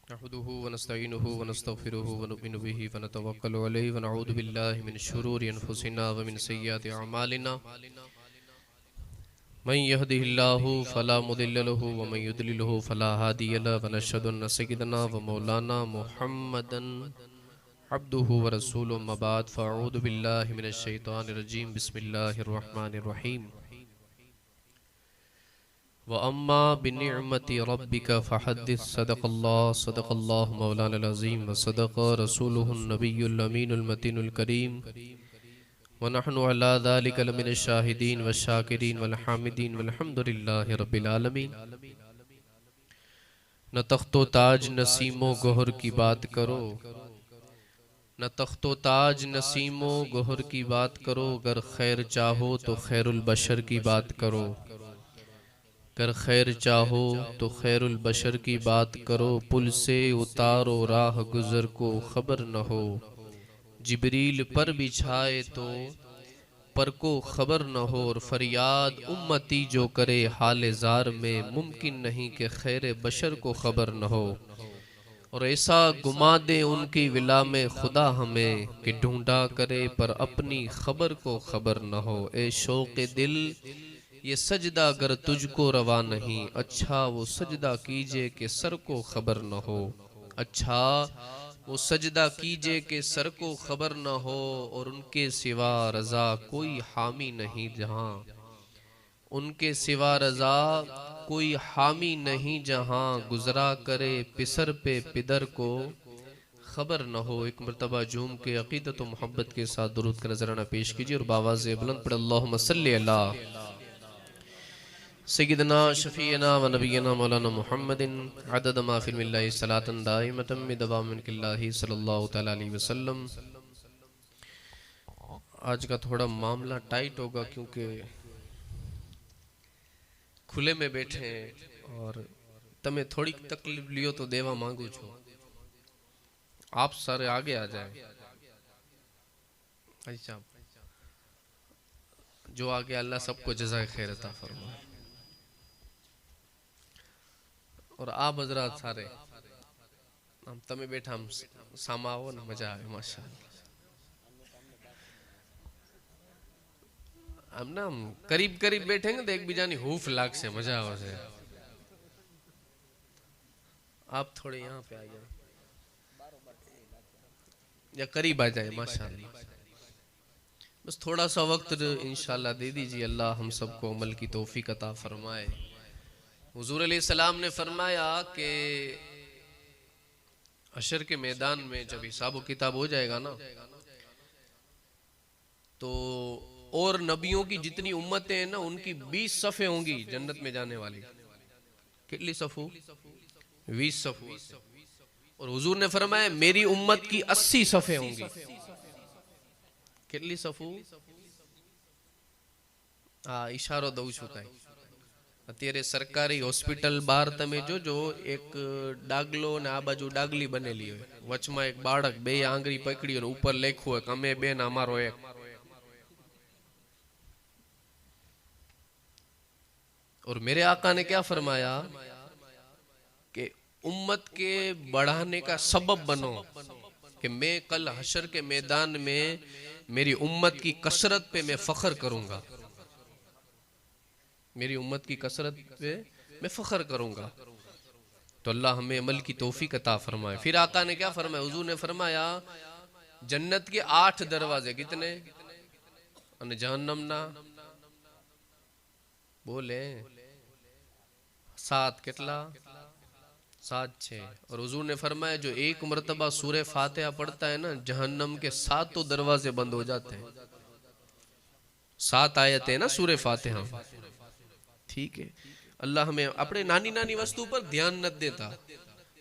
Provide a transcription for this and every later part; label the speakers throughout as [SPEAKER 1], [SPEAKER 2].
[SPEAKER 1] नहमदुहु व नस्तईनुहु व नस्तगफिरुहु व नुमिनु बिहि व नतवक्कलु अलैहि व नऊज़ु बिल्लाहि मिन शुरूरि अनफुसिना व मिन सय्यिआति अअमालिना मन यहदिहिल्लाहु फला मुदिल्ल लहु व मन युद्लिलहु फला हादिय लहु व नशहदु अन्न सय्यिदना व मौलाना मुहम्मदन अब्दुहु व रसूलुहु अम्मा बाद फ़अऊज़ु बिल्लाहि मिनश शैतानिर रजीम बिस्मिल्लाहिर रहमानिर रहीम व अम्मा बिनिअमति रब्बिका फ़हद्दिस सदक़ल्लाहु मौलाना अज़ीम व सदक़ रसूलुहुन नबियुल अमीनुल मतीनुल करीम व नहनु अला ज़ालिका लमिनश शाहिदीन व शाकिरीन वल हामिदीन वल्हम्दुलिल्लाहि रब्बिल आलमीन। न तख्तो ताज नसीमो गोहर की बात करो, न तख्तो ताज नसीमो गोहर की बात करो, अगर खैर चाहो तो खैरुल बशर की बात करो, कर खैर चाहो तो खैरुल बशर की बात करो। पुल से उतारो राह गुजर को खबर न हो, जिबरील पर बिछाए तो पर को खबर न हो। और फरियाद उम्मती जो करे हाल जार में, मुमकिन नहीं कि खैर बशर को खबर न हो। और ऐसा गुमा दे उनकी विला में खुदा हमें, कि ढूंढा करे पर अपनी खबर को खबर न हो। ए शौक़ दिल ये सजदा अगर तुझको रवा नहीं, अच्छा वो सजदा कीजिए कि सर को खबर न हो। अच्छा वो सजदा कीजिए कि सर को खबर न हो। और उनके सिवा रजा कोई हामी नहीं जहां, उनके सिवा रजा कोई हामी नहीं जहां। गुजरा करे पिसर पे पिदर को खबर न हो। एक मरतबा झूम के अकीदत व मोहब्बत के साथ दुरूद का नजराना पेश कीजिए और बावाज़ बुलंद पढ़ अल्लाहुम्मा सल्ली अला सय्यिदना शफीना व नबीना मौलाना मुहम्मदिन अदद मा फिल मिल्लाहि सलातन दाइमतन बिदवाम मिनकिल्लाहि सल्लल्लाहु तआला अलैहि वसल्लम। आज का थोड़ा मामला टाइट होगा क्योंकि खुले में बैठे हैं और तमे थोड़ी तकलीफ लियो तो देवा मांगू छो, आप सारे आगे आ जाए। अच्छा, जो आगे अल्लाह सबको जज़ाए खैर अता फरमाए। और आप हजरात सारे हम तमे बैठा हम सामा आओ ना, मजा आवे माशाअल्लाह। हम ना हम करीब करीब बैठेंगे तो एक बीजानी हूफ लाग से मजा आवे से। आप थोड़े यहाँ पे आ जाए या करीब आ जाए माशाअल्लाह। बस थोड़ा सा वक्त इंशाल्लाह दे दीजिए, अल्लाह हम सबको अमल की तौफीक अता फरमाए। हुजूर अलैहिस्सलाम ने फरमाया कि हशर के मैदान में जब हिसाब किताब हो जाएगा ना, तो और नबियों की जितनी उम्मतें हैं ना, उनकी 20 सफ़े होंगी जन्नत में जाने वाली। कितनी सफ़ू? 20 सफ़ू। और हुजूर ने फरमाया मेरी उम्मत की 80 सफ़े होंगी। कितनी सफ़ू? हाँ, इशारो दઉં છું કાઈ। અત્યારે સરકારી હોસ્પિટલ બહાર તમે જોજો, એક ડાગલો ને આ બાજુ ડાગલી બનેલી હોય, વચમાં એક બાળક બે આંગળી પકડી અને ઉપર લખ્યું હોય કે અમે બે ને અમારો એક। और मेरे आका ने क्या फरमाया कि उम्मत के बढ़ाने का सबब बनो, कि मैं कल हशर के मैदान में मेरी उम्मत की कसरत पे मैं फख्र करूंगा, मेरी उम्मत की कसरत पे मैं फख्र करूंगा। तो अल्लाह हमें अमल की तौफीक अता फरमाए। फिर आका ने क्या फरमाया? हुजूर ने फरमाया जन्नत के 8 दरवाजे कितने और जहन्नम ना बोले 7। कितला? 7 6। और हुजूर ने फरमाया जो एक मरतबा सूरह फातिहा पढ़ता है ना, जहन्नम के 7 दरवाजे बंद हो जाते हैं। 7 आयतें ना सूरह फातिहा। ठीक है, अल्लाह हमें अपने नानी नानी वस्तु पर ध्यान न देता।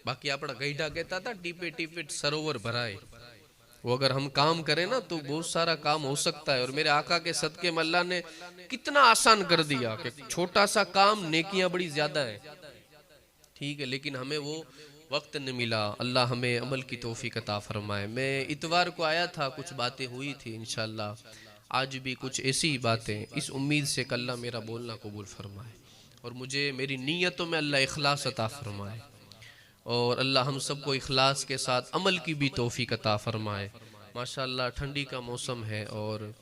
[SPEAKER 1] बाकी अपना गईढा कहता था टीपे टीपे सरोवर भराए। वो अगर हम काम करें ना तो बहुत सारा काम हो सकता है। और मेरे आका के सदके में अल्लाह ने कितना आसान कर दिया कि छोटा सा काम नेकियां बड़ी ज्यादा है। ठीक है, लेकिन हमें वो वक्त नहीं मिला। अल्लाह हमें अमल की तौफीक अता फरमाए। मैं इतवार को आया था, कुछ बातें हुई थी, इंशाल्लाह आज भी कुछ ऐसी ही बातें, इस उम्मीद से कि अल्लाह मेरा बोलना कबूल फरमाए और मुझे मेरी नीयतों में अल्लाह इखलास अता फरमाए। और अल्लाह हम सबको इखलास के साथ अमल की भी तौफीक अता फरमाए। माशाअल्लाह ठंडी का मौसम है और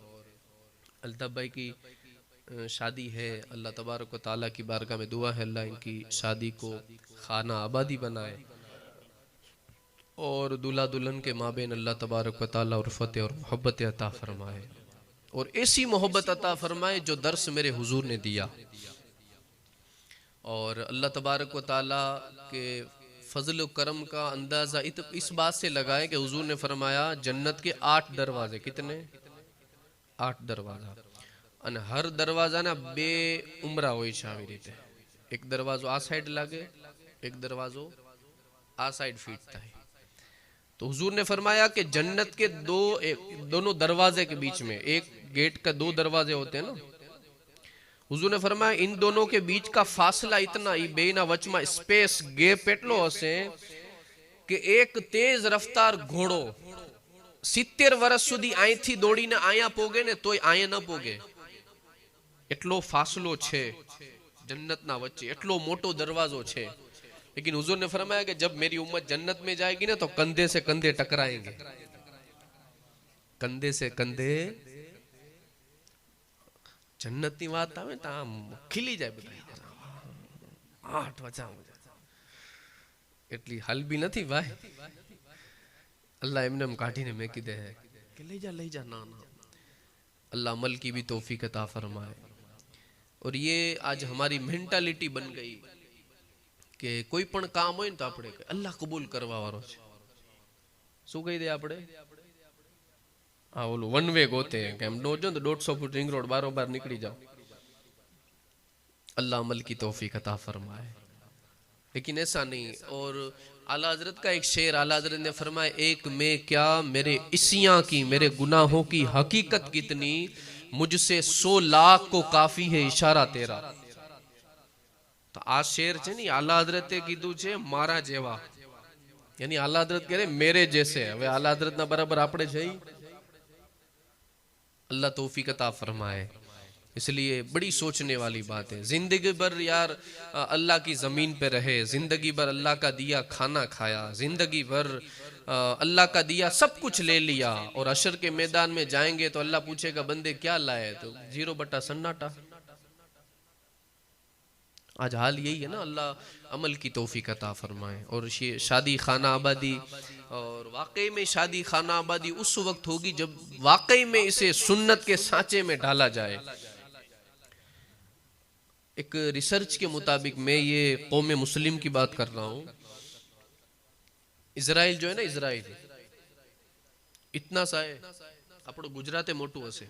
[SPEAKER 1] अल्ताफ़ भाई की शादी है। अल्लाह तबारक व तआला की बारगाह में दुआ है अल्लाह इनकी शादी को खाना आबादी बनाए और दूल्हा दुल्हन के माबेन अल्लाह तबारक व तआला उर्फत और मोहब्बत अता फरमाए और ऐसी मोहब्बत अता फरमाए जो दर्स मेरे हुजूर ने दिया। और अल्लाह तबारक व तआला के फजल करम का अंदाज़ा इस बात से लगाए कि हुजूर ने फरमाया जन्नत के 8 दरवाजे, कितने? 8 दरवाजा, અને हर दरवाजा ना बे उमरा होय छे। આવી રીતે एक दरवाजो आ साइड लागे, एक दरवाजो आ साइड फिट थाय। तो हुजूर ने फरमाया कि जन्नत के दोनों दरवाजे के बीच में, एक गेट का 2 दरवाजे होते हैं ना, हुजूर ने फरमाया इन दोनों के बीच का फासला इतना ही बेना वचमा स्पेस गैप एटलो हशे कि एक तेज रफ्तार घोड़ो 70 वर्ष सुधी અહીંથી દોડીને આયા પોગે ને તોય આયા ન પોગે એટલો फासलो छे जन्नतना वच्चे, एटलो मोटो दरवाजो छे। लेकिन हुजूर ने फरमाया कि जब मेरी उम्मत जन्नत में जाएगी ना तो कंधे से कंधे टकराएंगे, कंधे से कंधे। जन्नत की बात आवे तो आम खिली जाए बधा 8 वचा एटली हल भी नहीं भाई। अल्लाह एमने काठी ने मेकी दे है कि ले जा ना ना। अल्लाह अमल की भी तौफीक अता फरमाए। और ये आज हमारी मेंटालिटी बन गई कि कोई पण काम हो तो आपणे अल्लाह कबूल करवा वाळो छे। शुं कही दे आपणे? हाँ बोलो वन वे गोते हैं कि हम नो जो 150 फुट रिंग रोड बारों बार निकली जाओ। अल्लाह अमल की तौफीक अता फरमाए। लेकिन ऐसा नहीं। और आला हजरत का एक शेर, आला हजरत ने फरमाया एक मैं क्या मेरे इसियां की, मेरे गुनाहों की हकीकत कितनी, मुझसे 100 लाख को काफी है इशारा तेरा। तो आ शेर छे नहीं आला हजरते कीधुं छे मारा जेवा, यानी आला हजरत कह रहे मेरे जैसे। हवे आला हजरत ना बराबर आपणे जई। अल्लाह तौफीक अता फरमाए। इसलिए बड़ी सोचने वाली बात है। जिंदगी भर यार अल्लाह की जमीन पे रहे, जिंदगी भर अल्लाह का दिया खाना खाया, जिंदगी भर अल्लाह का दिया सब कुछ ले लिया और अशर के मैदान में जाएंगे तो अल्लाह पूछेगा बंदे क्या लाए, तो 0 बटा सन्नाटा। आज हाल यही है ना। अल्लाह अमल की तौफीक अता फरमाए। और ये शादी खाना आबादी, और वाकई में शादी खाना आबादी उस वक्त होगी जब वाकई में इसे सुन्नत के सांचे में डाला जाए। एक रिसर्च के मुताबिक, मैं ये कौम मुस्लिम की बात कर रहा हूं, इजराइल जो है ना, इजराइल इतना सा है, अपनो गुजराते मोटू हसे,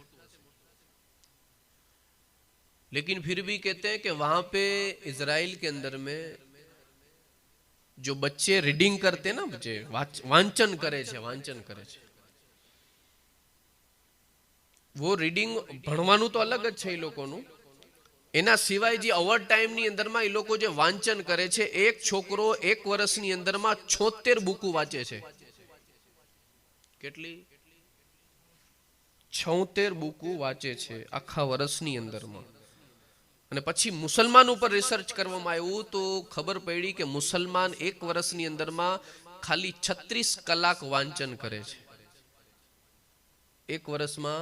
[SPEAKER 1] लेकिन फिर भी कहते हैं कि वहां पे इजराइल के अंदर में जो बच्चे रीडिंग करते हैं ना, बच्चे वांचन करे छे, वांचन करे छे, वो रीडिंग भणवानुं तो अलग ज छे ई लोकोनुं, एना सिवाय जे ओवर टाइम नी अंदर में ई लोको जे वांचन करे छे, एक छोकरो 1 वर्षनी अंदर में 76 बुकू वांचे छे। કેટલી? 76 बुकू वांचे छे आखा वर्षनी अंदर में। અને પછી મુસલમાન ઉપર રિસર્ચ કરવામાં આવ્યું તો ખબર પડી કે મુસલમાન 1 વર્ષની અંદરમાં ખાલી 36 કલાક વાંચન કરે છે। 1 વર્ષમાં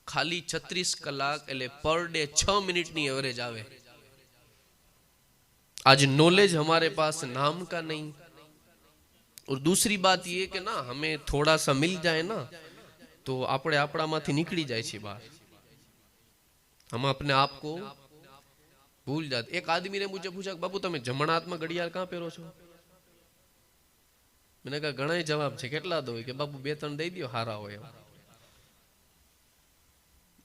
[SPEAKER 1] ખાલી 36 કલાક, એટલે પર डे 6 મિનિટની એવરેજ આવે। आज नॉलेज हमारे पास नाम का नहीं। और दूसरी बात ये कि ना हमें थोड़ा सा मिल जाए ना तो આપણે આપણામાંથી નીકળી જાય છે બહાર, हम अपने आप को भूल जाते। एक आदमी ने मुझे पूछा बाबू तमे जमणा हाथ में घड़ियाळ कहां पहरो छो? मैंने कहा घणा ही जवाब छे, કેટલા दो? कि बाबू 2-3 दे दियो हारा होय।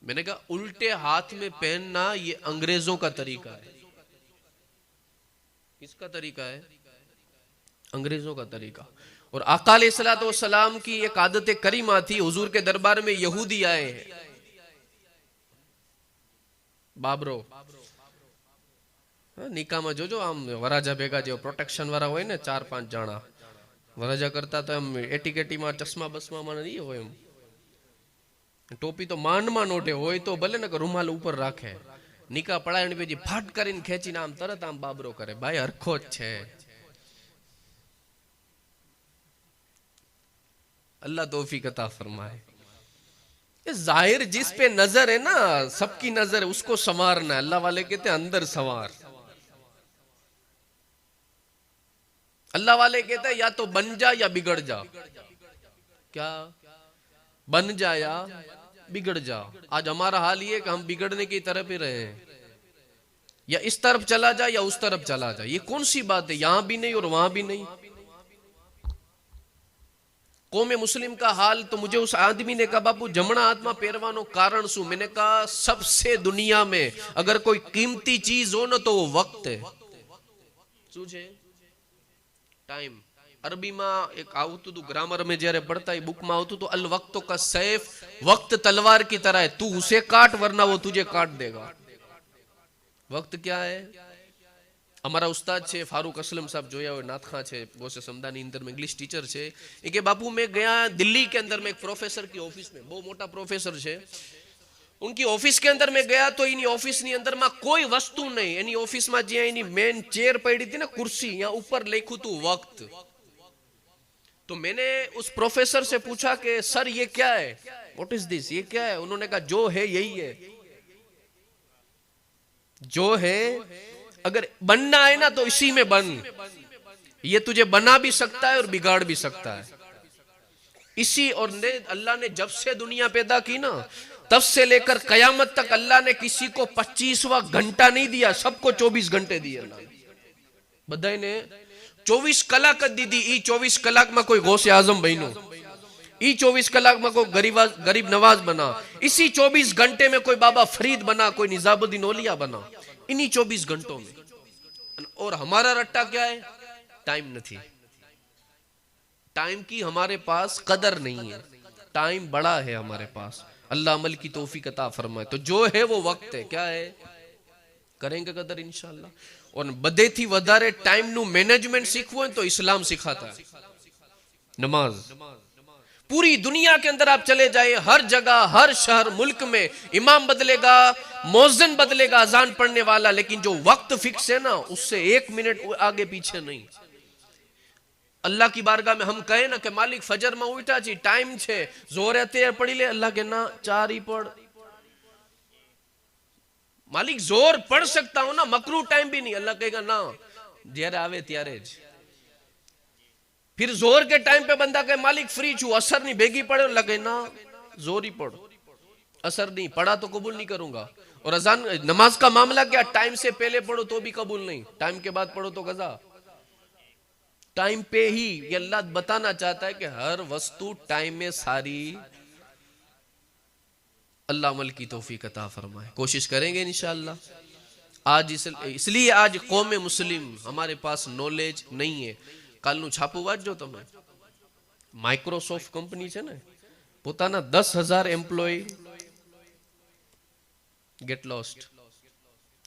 [SPEAKER 1] मैंने कहा उल्टे हाथ में पहनना ये अंग्रेजों का तरीका है। किसका तरीका है? अंग्रेजों का तरीका। और आका अलैहिस्सलातु वस्सलाम की एक आदत करीमा थी। हुजूर के दरबार में यहूदी आए हैं, बाबरो निका में जोजो आम वराजा भेगा जो प्रोटेक्शन वाला होय ने 4-5 जाना वराजा करता तो एम एटीकेटी में चश्मा बसमा में नहीं होय, टोपी तो मांड में नोटे होय तो भले ने रूमाल ऊपर राखे, निका पड़ायण पे जी फाट करीने खेचीने आम तरत आम बाबरो करे। भाई हरखो ज छे। अल्लाह तौफीक अता फरमाए। जाहिर जिस पे नजर है ना, सबकी नजर है, उसको संवारना है। अल्लाह वाले कहते हैं अंदर संवार। अल्लाह वाले कहते हैं या तो बन जा या बिगड़ जा। क्या बन जा या बिगड़ जा। आज हमारा हाल ये कि हम बिगड़ने की तरफ ही रहे हैं, या इस तरफ चला जा या उस तरफ चला जा। ये कौन सी बात है, यहां भी नहीं और वहां भी नहीं। कौम मुस्लिम का हाल तो मुझे उस आदमी ने कहा बापू जमना हाथ में પહેરવાનો कारण शू। मैंने कहा सबसे दुनिया में अगर कोई कीमती चीज हो ना तो वो वक्त है। શું છે? टाइम। अरबी में एक आवतुं હતું ग्रामर में जયારે पढ़ता है बुक में आवतुं तो अल वक्त का सैफ, वक्त तलवार की तरह है, तू उसे काट वरना वो तुझे काट देगा। वक्त क्या है? हमारा उस्ताद छे फारूक असलम साहब जोया हुए नाथखा छे गोसे समदानी अंदर में इंग्लिश टीचर छे। ए के बापू मैं गया दिल्ली के अंदर में एक प्रोफेसर की ऑफिस में, बहुत मोटा प्रोफेसर छे, उनकी ऑफिस के अंदर में गया तो इनी ऑफिस ની અંદર માં કોઈ વસ્તુ નહીં। એની ઓફિસ માં જે એની મેન ચેર પડી હતી ને कुर्सी, यहाँ ऊपर लिखू तू वक्त। तो मैंने उस प्रोफेसर से पूछा कि सर ये क्या है, व्हाट इज दिस, ये क्या है? उन्होंने कहा जो है यही है, जो है अगर बनना है ना तो इसी में बन। ये तुझे बना भी सकता है और बिगाड़ भी सकता है। इसी और अल्लाह ने जब से दुनिया पैदा की ना तब से लेकर कयामत तक अल्लाह ने किसी को 25वां घंटा नहीं दिया, सबको 24 घंटे दिए अल्लाह ने। बधाई ने 24 कलाक दी दी। ई 24 कलाक में कोई गौसे आजम बनो, ई 24 कलाक में कोई गरीब नवाज बना, इसी 24 घंटे में कोई बाबा फरीद बना, कोई निजामुद्दीन औलिया बना, इन्हीं 24 घंटों में। और हमारा रट्टा क्या है? टाइम नहीं। टाइम की हमारे पास कदर नहीं है, टाइम बड़ा है हमारे पास। अल्लाह अमल की तौफीक अता फरमाए। तो जो है वो वक्त है, क्या है? करेंगे कदर इंशाअल्लाह। और बधे थी वधारे टाइम नु मैनेजमेंट सीखवो है तो इस्लाम सिखाता है। नमाज पूरी दुनिया के अंदर आप चले जाए, हर जगह, हर शहर, मुल्क में इमाम बदलेगा, मौज़िन बदलेगा, अजान पढ़ने वाला, लेकिन जो वक्त फिक्स है ना उससे 1 मिनट आगे पीछे नहीं। अल्लाह की बारगाह में हम कहे ना कि मालिक फजर में उठा छी, टाइम छे, जोर है पढ़ी ले, अल्लाह के ना 4 ही पढ़। मालिक जोर पढ़ सकता हूं ना, मकरू टाइम भी नहीं। अल्लाह कहेगा ना जયારે आवे त्यारे ज। फिर जोर के टाइम पे बंदा कहे मालिक फ्री छू, असर नहीं भेगी पढ़े, लगे ना जोर ही पढ़ो, असर नहीं पढ़ा तो कबूल नहीं करूंगा। और अजान नमाज का मामला क्या, टाइम से पहले पढ़ो तो भी कबूल नहीं, टाइम के बाद पढ़ो तो गजा। टाइम पे ही ये अल्लाह बताना चाहता है कि हर वस्तु टाइम में सारी। अल्लाह अमल की तौफीक अता फरमाए। कोशिश करेंगे इंशाअल्लाह। आज इसलिए आज कौम मुस्लिम हमारे पास नॉलेज नहीं है। कालनु छापू वांचो તમે, माइक्रोसॉफ्ट कंपनी છે ને, પોતાના 10,000 एम्प्लॉय गेट लॉस्ट।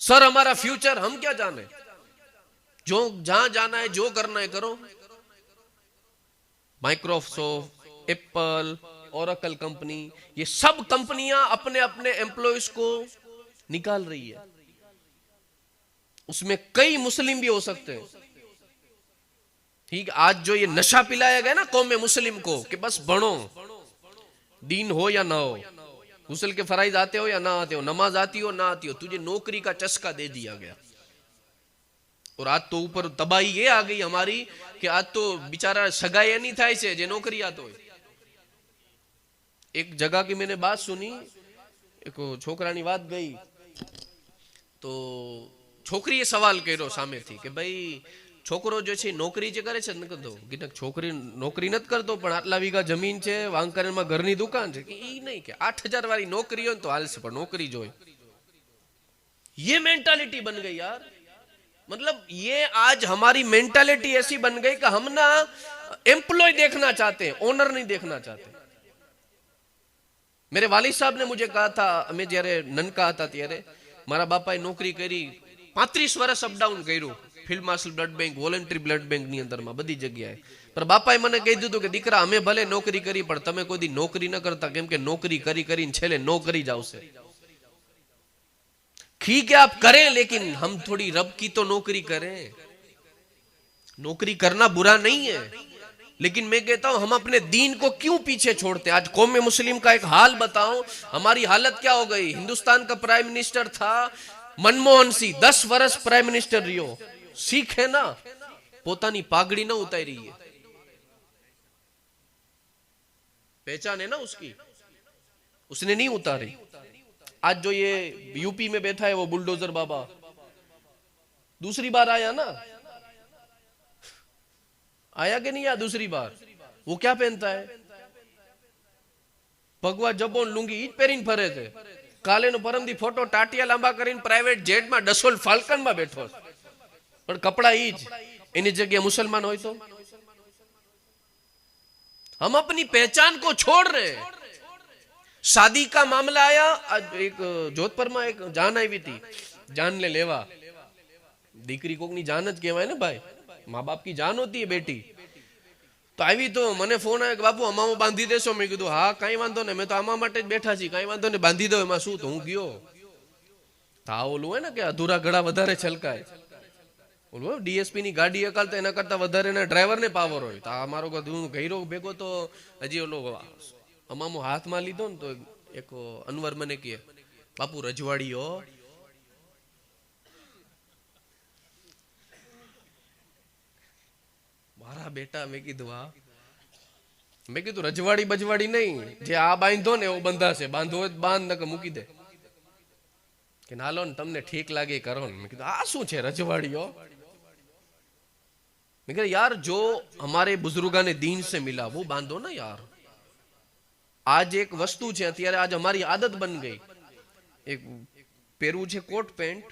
[SPEAKER 1] सर हमारा फ्यूचर हम क्या जाने, जो जहां जाना है जो करना है करो। माइक्रोसॉफ्ट, एप्पल, ओरेकल कंपनी, ये सब कंपनियां अपने अपने एम्प्लॉयज को निकाल रही है। उसमें कई मुस्लिम भी हो सकते हैं। ठीक, आज जो ये नशा पिलाया गया ना कौम मुस्लिम को कि बस बढ़ो, दीन हो या ना हो, गुस्ल के फराइज आते हो या ना आते हो, नमाज आती हो ना आती हो, तुझे नौकरी का चस्का दे दिया गया। और आज तो ऊपर तबाही ये आ गई हमारी कि आज तो बिचारा सगाई नहीं थाय छे जे नौकरी आतो होय। एक जगह की मैंने बात सुनी, एक छोकरानी बात गई तो छोकरीए सवाल कर्यो सामे थी कि भाई छोकरो जो छे नौकरी जे करे छे न करतो, कीधक छोकरी नौकरी नत करतो पण आटला वीघा जमीन छे, वांकरण में घरनी दुकान छे, कि ई नहीं कि 8,000 वाली नौकरी हो तो हालसे पण नौकरी जोई। ये मेंटालिटी बन गई यार। मतलब ये आज हमारी मेंटालिटी ऐसी बन गई कि हम ना एम्प्लॉय देखना चाहते हैं, ओनर नहीं देखना चाहते। मेरे वालिद साहब ने मुझे कहा था, मैं जયારે ननका था त्यारे मारा बापाए नौकरी करी, 35 वर्ष अपडाउन कर्યું, field marshal blood bank, voluntary blood bank ની અંદરમાં બધી જગ્યાએ। पर બાપાએ મને કહી દીધું કે દીકરા અમે ભલે નોકરી કરી પણ તમે કોઈ દી નોકરી ન કરતા, કેમ કે નોકરી કરી કરીને છેલ્લે નોકરી જ આવશે। ठीक है आप करें लेकिन हम थोड़ी रब की तो नौकरी करें। नौकरी करना बुरा नहीं है, लेकिन मैं कहता हूं हम अपने दीन को क्यों पीछे छोड़ते हैं। आज कौम मुस्लिम का एक हाल बताऊं, हमारी हालत क्या हो गई। हिंदुस्तान का प्राइम मिनिस्टर था मनमोहन सिंह, 10 वर्ष प्राइम मिनिस्टर रियो। सिख है ना, पोतानी पागड़ी ना उतारी है, पहचान है ना उसकी, उसने नहीं उतारी। आज जो ये यूपी में बैठा है वो बुलडोजर बाबा, दूसरी बार आया ना, आया कि नहीं आया दूसरी बार। वो क्या पहनता है, भगवा जबो लुंगी ईज પહેરીને ફરે છે। કાલે નો પરમદી ફોટો ટાટિયા લાંબા કરીને પ્રાઇવેટ જેટ માં ડસોલ ફાલ્કન માં બેઠો છે, પણ કપડા ઈજ, એની જગ્યાએ મુસલમાન હોય તો। हम अपनी पहचान को छोड़ रहे हैं। शादी का मामला आया, एक जोधपुर में एक जान आई थी, जान ले लेवा। दीकरी कोकनी जान ज कहेवाय ने भाई, माँ बाप की जान होती है बेटी। तो आई तो मने फोन आया कि बापू अमामो बांधी देशो। मैं कीधुं हाँ कई वांधो नहीं, मैं तो आमा माटे ज बैठा छी, कई वांधो नहीं, बांधी दो। एमां शुं, तो हूँ गयो। था ओलुं है ने कि अधूरा घड़ा वधारे छलकाय। ओलुं डीएसपी नी गाड़ी अकालता एना करता वधारे ने ड्राइवर ने पावर होय। तो आ मारो गधुं गईरो भेगो तो हजी ओलो अमामो हाथ में लीधो ने तो एक अनवर मने कहे बापू रजवाड़ी हो। मारा बेटा मैं कीधुं आ, मैं कीधुं रजवाड़ी बजवाड़ी नहीं, जे आ बांधो ने वो बंधा से, बांधो बांध न मूकी दे कि नालो ने तमने ठीक लागे करो। मैं कीधुं आ शुं छे रजवाड़ी हो। मैं कहा यार जो हमारे बुजुर्गों ने दीन से मिला वो बांधो ना यार। आज एक वस्तु है, अत्यारे आज हमारी आदत बन गई, एक पेरू है कोट पेंट।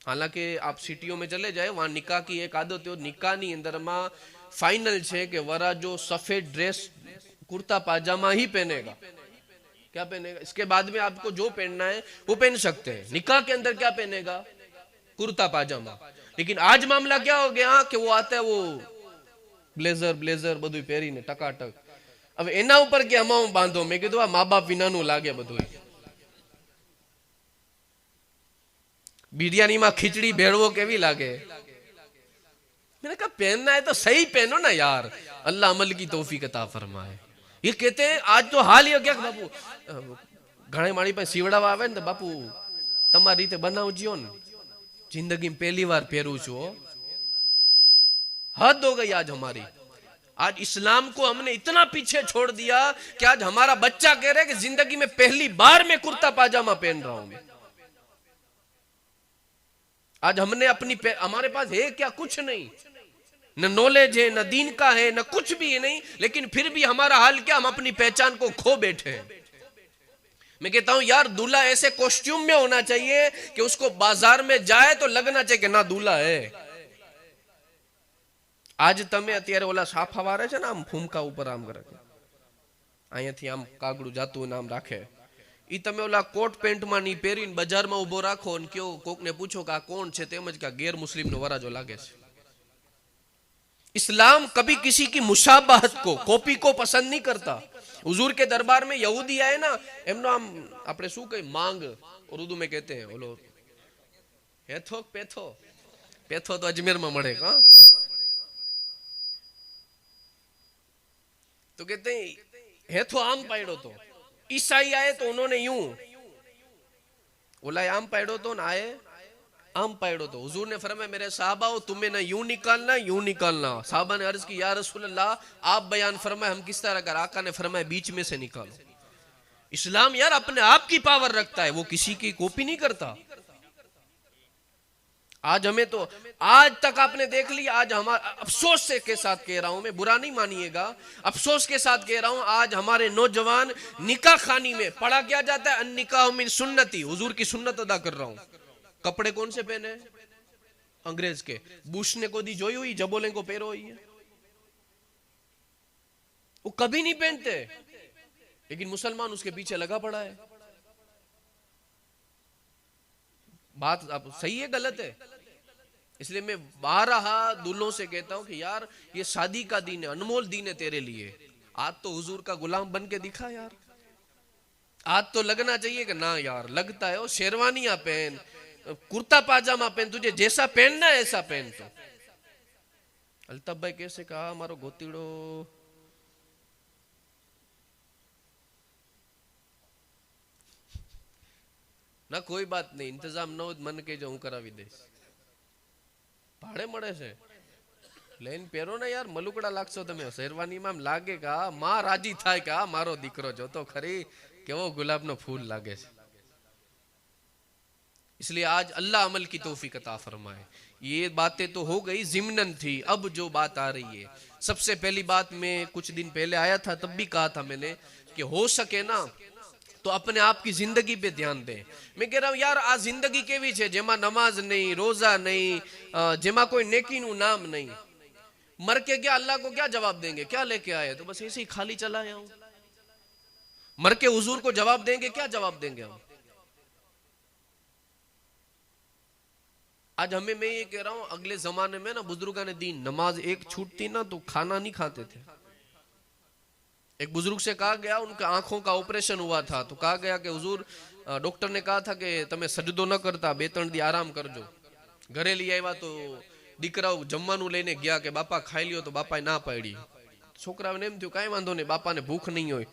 [SPEAKER 1] हालांकि आप सिटियों में चले जाए वहां निकाह की एक आदत है, निकाह नी अंदर में फाइनल है कि वरा जो सफेद ड्रेस कुर्ता पाजामा ही पहनेगा। क्या पहनेगा, इसके बाद में आपको जो पहनना है वो पहन सकते हैं। निकाह के अंदर क्या पहनेगा, कुर्ता पाजामा। लेकिन आज मामला क्या हो गया कि वो आता है वो ब्लेजर ब्लेजर બધું પહેરીને ટકાટક। હવે એના ઉપર કે અમાઉ બાંધો। મેં કીધું આ મા બાપ વિનાનું લાગે બધું। बिरयानी में खिचड़ी भेड़वो केवी लागे। मैंने कहा पहनना है तो सही पहनो ना यार, अल्लाह अमल की तौफीक अता फरमाए। ये कहते हैं आज तो हाल ही हो गया बापू घणे माड़ी पे सीवड़ावा आवे ने तो बापू तमारी रीते बनावजो ने, जिंदगी में पहली बार पहरू छू। हद हो गई आज हमारी। आज इस्लाम को हमने इतना पीछे छोड़ दिया कि आज हमारा बच्चा कह रहा है कि जिंदगी में पहली बार मैं कुर्ता पाजामा पहन रहा हूं। आज हमने अपनी हमारे पास है क्या, कुछ नहीं, न नॉलेज है, न दीन का है, न कुछ भी है नहीं। लेकिन फिर भी हमारा हाल क्या, हम अपनी पहचान को खो बैठे हैं। मैं कहता हूं यार दूल्हा ऐसे कॉस्ट्यूम में होना चाहिए कि उसको बाजार में जाए तो लगना चाहिए कि ना दूल्हा है। आज तमे अत्यारे ओला साफा वारे छे ने आम फूमका ऊपर आम करे, अहींयाथी आम कागड़ू जातुं नाम राखे, ई तमे ओला कोट पेंट में नी पहेरीने बजार में उभो राखो ने क्यो कोकने पूछो कि आ कोण छे, तेमज के गैर मुस्लिम नो वराजो लागे छे। इस्लाम कभी किसी की मुशाबहत को, कॉपी को पसंद नहीं करता। हुजूर के दरबार में यहूदी आए ना, एमनो आम आपणे शुं कही मांग उर्दू में कहते हैं, ओलो हेथो पेथो, पेथो तो अजमेर में मळे। हां तो कहते हैं हेथो आम पायड़ो तो। ईसाई आए तो उन्होंने यूं, ओला आम पायड़ो तो ना आए आम पायड़ो तो। हुजूर ने फरमाया मेरे साहबाओ तुम्हें ना यूं निकालना यूं निकालना। साहबा ने अर्ज की या रसूल अल्लाह आप बयान फरमाए हम किस तरह कर। आका ने फरमाया बीच में से निकालो। इस्लाम यार अपने आप की पावर रखता है, वो किसी की कॉपी नहीं करता। आज हमें तो आज तक आपने देख लिया, आज हमारा अफसोस से के साथ कह रहा हूं, मैं बुरा नहीं मानिएगा, अफसोस के साथ कह रहा हूं, आज हमारे नौजवान निकाह खानी में पढ़ा क्या जाता है अन निकाह मिन सुन्नती, हुजूर की सुन्नत अदा कर रहा हूं। कपड़े कौन से पहने, अंग्रेज के। बुश ने को दी जोई हुई जबोले को पहरो हुई है, वो कभी नहीं पहनते, लेकिन मुसलमान उसके पीछे लगा पड़ा है। बात आप सही है गलत है। इसलिए मैं बारहा दूल्हों से कहता हूं कि यार ये शादी का दीन है, अनमोल दीन है तेरे लिए। आज तो हुजूर का गुलाम बन के दिखा यार। आज तो लगना चाहिए कि ना यार लगता है, वो शेरवानियां पहन, कुर्ता पाजामा पहन, तुझे जैसा पहनना है ऐसा पहन। तो अल्ताफ भाई कैसे कहा, हमारो गोतीड़ो ના કોઈ બાત નહીં, ઇંતજામ ન હોય મને કહેજો, હું કરાવી દઈશ. ભાડે મળે છે, લઈને પહેરો ને યાર, મલુકડા લાગશો તમે. શેરવાનીમાં એમ લાગે કે આ માં રાજી થાય કે આ મારો દીકરો જો તો ખરી કેવો ગુલાબનો ફૂલ લાગે છે. इसलिए आज अल्लाह अमल की तौफीक अता फरमाए. ये बातें तो हो गई ज़िम्नन थी. अब जो बात आ रही है, सबसे पहली बात, मैं कुछ दिन पहले आया था तब भी कहा था मैंने कि हो सके ना तो अपने आप की जिंदगी पे ध्यान दें. मैं कह रहा हूं यार आ जिंदगी केवी छे जेमा नमाज नहीं, रोजा नहीं, जेमा कोई नेकी नु नाम नहीं. मर के क्या अल्लाह को क्या जवाब देंगे, क्या लेके आए? तो बस ऐसे ही खाली चला आया हूं. मर के हुजूर को जवाब देंगे, क्या जवाब देंगे हम? आज हमें, मैं ये कह रहा हूं, अगले जमाने में ना बुजुर्गान दीन नमाज एक छूटती ना तो खाना नहीं खाते थे. एक बुजुर्ग से कहा गया, उनके आंखों का ऑपरेशन हुआ था, तो कहा गया कि हुजूर, डॉक्टर ने कहा था कि तमे सजदो न करता, 2-3 દી आराम करजो. घरे लई आव्या तो दीकराओ जमवानुं लईने गया कि बापा खाई लियो, तो बापाए ना पाड़ी. छोकराओने एम थयुं काई वांधो नहीं, बापाने भूख नहीं होय.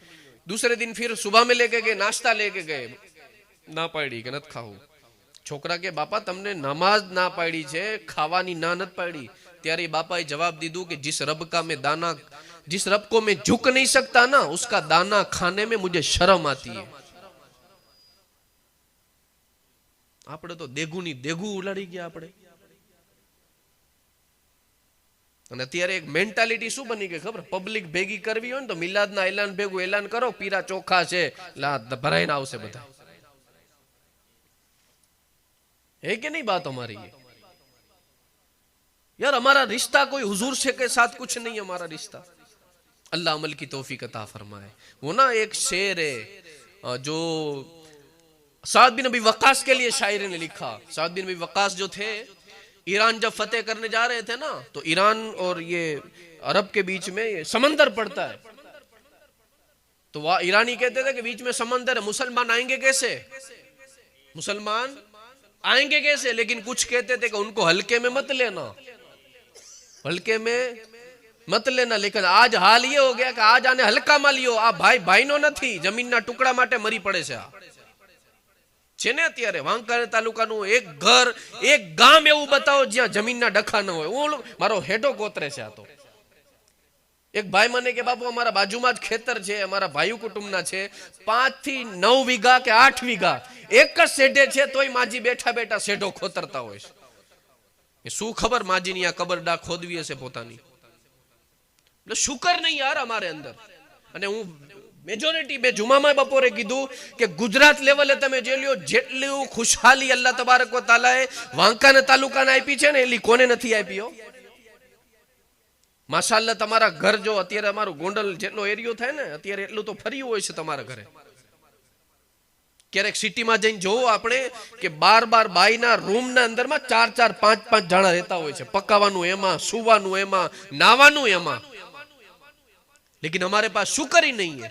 [SPEAKER 1] दूसरे दिन फिर सुबह में लेके गए, नाश्ता लेके गए, ना पाड़ी कि नत खावुं. छोकरा के बापा तमने नमाज ना पाड़ी छे, खावानी ना नत पाड़ी. त्यारे बापाए जवाब दीधुं कि जिस रब का मैं दाना, जिस रब को मैं झुक नहीं सकता ना, उसका दाना खाने में मुझे शर्म आती है. आपड़े तो देगुनी देगु उलाड़ी गया आपड़े. અને અત્યારે એક મેન્ટાલિટી શું બની ગઈ ખબર? પબ્લિક ભેગી કરવી હોય ને તો મિલાદના એલાન ભેગું એલાન કરો, પીરા ચોખા છે ભરાઈને આવશે બધા. है कि नहीं बात हमारी ये? यार हमारा रिश्ता कोई हुजूर से के साथ कुछ नहीं, हमारा रिश्ता. अल्लाह अमल की तौफीक अता फरमाए. वो ना एक शेर है जो साद बिन अबी वक्कास के लिए शायर ने लिखा. साद बिन अबी वक्कास जो थे, ईरान जब फतेह करने जा रहे थे ना, तो ईरान और ये अरब के बीच में ये समंदर पड़ता है. तो वह ईरानी कहते थे कि बीच में समंदर है, मुसलमान आएंगे कैसे, मुसलमान आएंगे कैसे? लेकिन कुछ कहते थे कि उनको हल्के में मत लेना, हल्के में मत लेना. लेकिन आज हाल ये हो गया कि आज आने हल्का में लियो. आ भाई भाई नो नहीं, जमीन ना टुकड़ा माटे मरी पड़े છે. છે ને અત્યારે વાંકાનેર તાલુકાનું એક ઘર, એક ગામ એવું બતાવો જ્યાં જમીનના ડખા ન હોય. હું મારો હેડો ગોતરે છે. આ તો એક ભાઈ મને કે બાપુ અમારા બાજુમાં જ ખેતર છે, અમારા ભાઈઓ કુટુંબના છે, 5 થી 9 વીઘા કે 8 વીઘા એક જ શેઢે છે, તોય માજી બેઠા બેઠા શેઢો ખોતરતા હોય છે. એ શું ખબર માજીની આ કબરડા ખોદવી હશે પોતાની. એટલે શુકર નહીં યાર અમારે અંદર. અને હું મેજોરિટી બે જુમામાં બપોરે કીધું કે ગુજરાત લેવલે તમે જે લ્યો, જેટલી ખુશહાલી અલ્લાહ તબારક વ તઆલાએ વાંકાનેર તાલુકાને આપી છે ને, એટલી કોને નથી આપી હો. માશાઅલ્લાહ તમારા ઘર જો અત્યારે અમારો ગોંડલ જેટલો એરિયો થાય ને, અત્યારે એટલું તો ફર્યું હોય છે તમારા ઘરે. ક્યારેક સિટીમાં જઈને જોવો આપણે કે 12 બાયના રૂમના અંદરમાં 4-4 5-5 જણા રહેતા હોય છે. પકાવવાનું એમાં, સુવાનું એમાં, નાવાનું એમાં. लेकिन हमारे पास शुक्र ही नहीं है.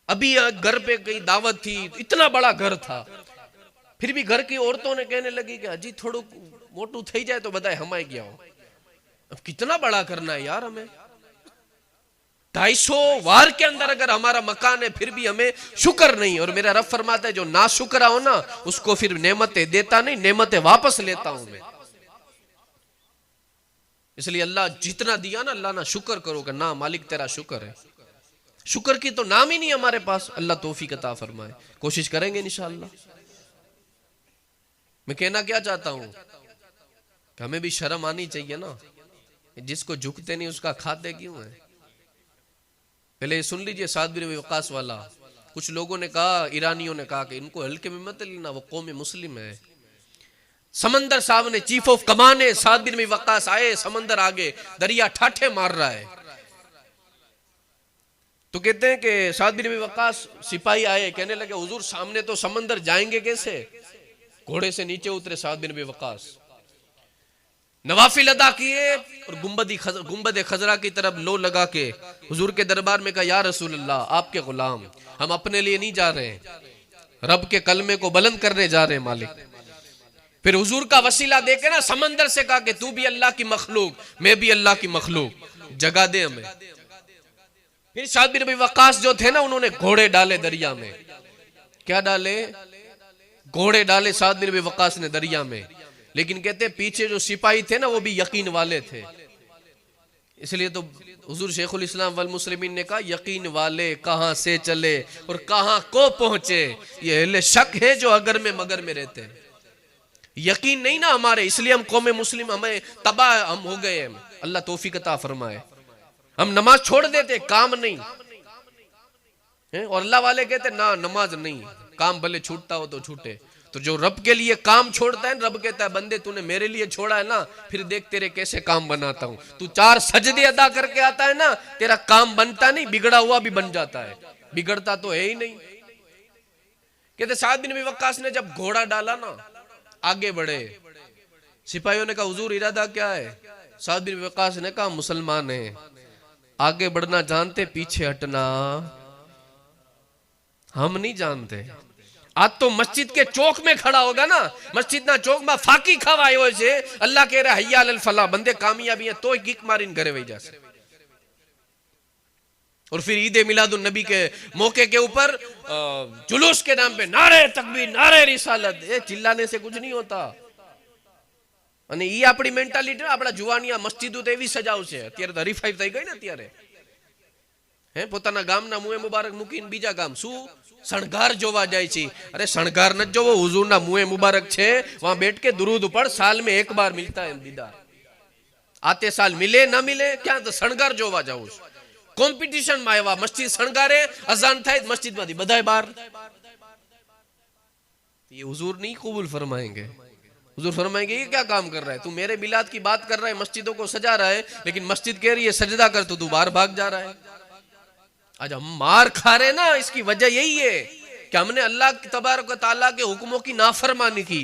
[SPEAKER 1] अभी घर पे कहीं दावत थी, इतना बड़ा घर था, फिर भी घर की औरतों ने कहने लगी कि अजी थोड़ा मोटू थई जाए तो बधाई हमारे गया हो. अब कितना बड़ा करना है यार हमें. 250 वार के अंदर अगर हमारा मकान है, फिर भी हमें शुक्र नहीं. और मेरा रब फरमाता है जो ना शुक्र हो ना, उसको फिर नेमतें देता नहीं, नेमतें वापस लेता हूं मैं. इसलिए अल्लाह जितना दिया ना, अल्लाह ना शुक्र करो कि ना मालिक तेरा शुक्र है. शुक्र की तो नाम ही नहीं हमारे पास. अल्लाह तौफीक अता फरमाए. कोशिश करेंगे इंशाअल्लाह. मैं कहना क्या चाहता हूं कि हमें भी शर्म आनी चाहिए ना. जिसको झुकते नहीं उसका खाते क्यों है. पहले सुन लीजिए साद बिन अबी वक्कास वाला. कुछ लोगों ने कहा, ईरानियों ने कहा कि इनको हल्के में मत लेना, वो कौम मुस्लिम है. समंदर साहब ने, चीफ ऑफ कमान है, साद बिन अबी वक्कास आए, समंदर आगे दरिया ठाठे मार रहा है. तो कहते हैं कि साद बिन अबी वक्कास सिपाही आए, कहने लगे हुजूर सामने तो समंदर जाएंगे कैसे. घोड़े से नीचे उतरे साद बिन अबी वक्कास, नवाफिल अदा किए और गुंबद खजरा की तरफ लो लगा के हुजूर के दरबार में कहा, या रसूल अल्लाह आपके गुलाम, हम अपने लिए नहीं जा रहे, रब के कलमे को बुलंद करने जा रहे हैं मालिक. फिर हुजूर का वसीला देके ना समंदर से कहा कि तू भी अल्लाह की मखलूक, मैं भी अल्लाह की मखलूक, जगा दे हमें. फिर साद बिन अबी वक्कास जो थे ना, उन्होंने घोड़े डाले दरिया में. क्या डाले? घोड़े डाले साद बिन अबी वक्कास ने दरिया में, लेकिन कहते पीछे जो सिपाही थे ना वो भी यकीन वाले थे। इसलिए तो हुजूर शेखुल इस्लाम वल मुस्लिमीन ने कहा यकीन वाले कहां से चले और कहां को पहुंचे, ये अहले शक है जो अगर में मगर में रहते हैं। यकीन नहीं ना हमारे, इसलिए हम कौम मुस्लिम हमें तबाह हम हो गए हैं। अल्लाह तौफीक अता फरमाए। हम नमाज छोड़ देते, काम नहीं है, और अल्लाह वाले कहते ना नमाज नहीं, काम भले छूटता हो तो छूटे। तो जो रब के लिए काम छोड़ता है, रब कहता है बंदे तूने मेरे लिए छोड़ा है ना, फिर देख तेरे कैसे काम बनाता हूं। तू 4 सजदे अदा करके आता है ना, तेरा काम बनता नहीं, बिगड़ा हुआ भी बन जाता है, बिगड़ता तो है ही नहीं। कहते साद बिन अबी वक्कास ने जब घोड़ा डाला ना, आगे बढ़े। सिपाहियों ने कहा हुजूर इरादा क्या है? साद बिन अबी वक्कास ने कहा मुसलमान है, आगे बढ़ना जानते, पीछे हटना हम नहीं जानते। आज तो मस्जिद के चौक में खड़ा होगा ना, मस्जिद ना चौक में फाकी खवाए हो से अल्लाह कह रहा है हय्या अलल फलाह, बंदे कामयाबी है तो किक मारिन घरे वही जा। और फिर ईद मिलादुन नबी के मौके के ऊपर जुलूस के नाम पे नारे तकबीर, नारे रिसालत, ये चिल्लाने से कुछ नहीं होता। અને ઈ આપણી મેન્ટાલિટી, આપણા જુવાનિયા મસ્જિદો તો એવી સજાવ છે, અત્યારે તો હરીફાઈ થઈ ગઈ ને, અત્યારે હે પોતાના ગામના મુએ મુબારક મૂકીને બીજા ગામ શું શણગાર જોવા જાય છે। અરે શણગાર ન જોવો, હુઝુરના મુએ મુબારક છે, વહાં बैठ के दुरूद पढ़, साल में एक बार मिलता है दीदार, आते साल मिले ना मिले, क्या तो શણગાર જોવા જાવું છે। કોમ્પિટિશન માં આવ્યા, મસ્જિદ શણગારે, અઝાન થાય મસ્જિદ માંથી બધાય બહાર। ये हुजूर नहीं कबूल फरमाएंगे। हुजूर फरमाएंगे ये क्या काम कर रहा है, तू मेरे मिलाद की बात कर रहा है, मस्जिदों को सजा रहा है, लेकिन मस्जिद कह रही है सजदा कर, तो तू बाहर भाग जा रहा है। आज हम मार खा रहे ना, इसकी वजह यही है कि हमने अल्लाह तबारक व तआला के हुक्मों की नाफरमानी की।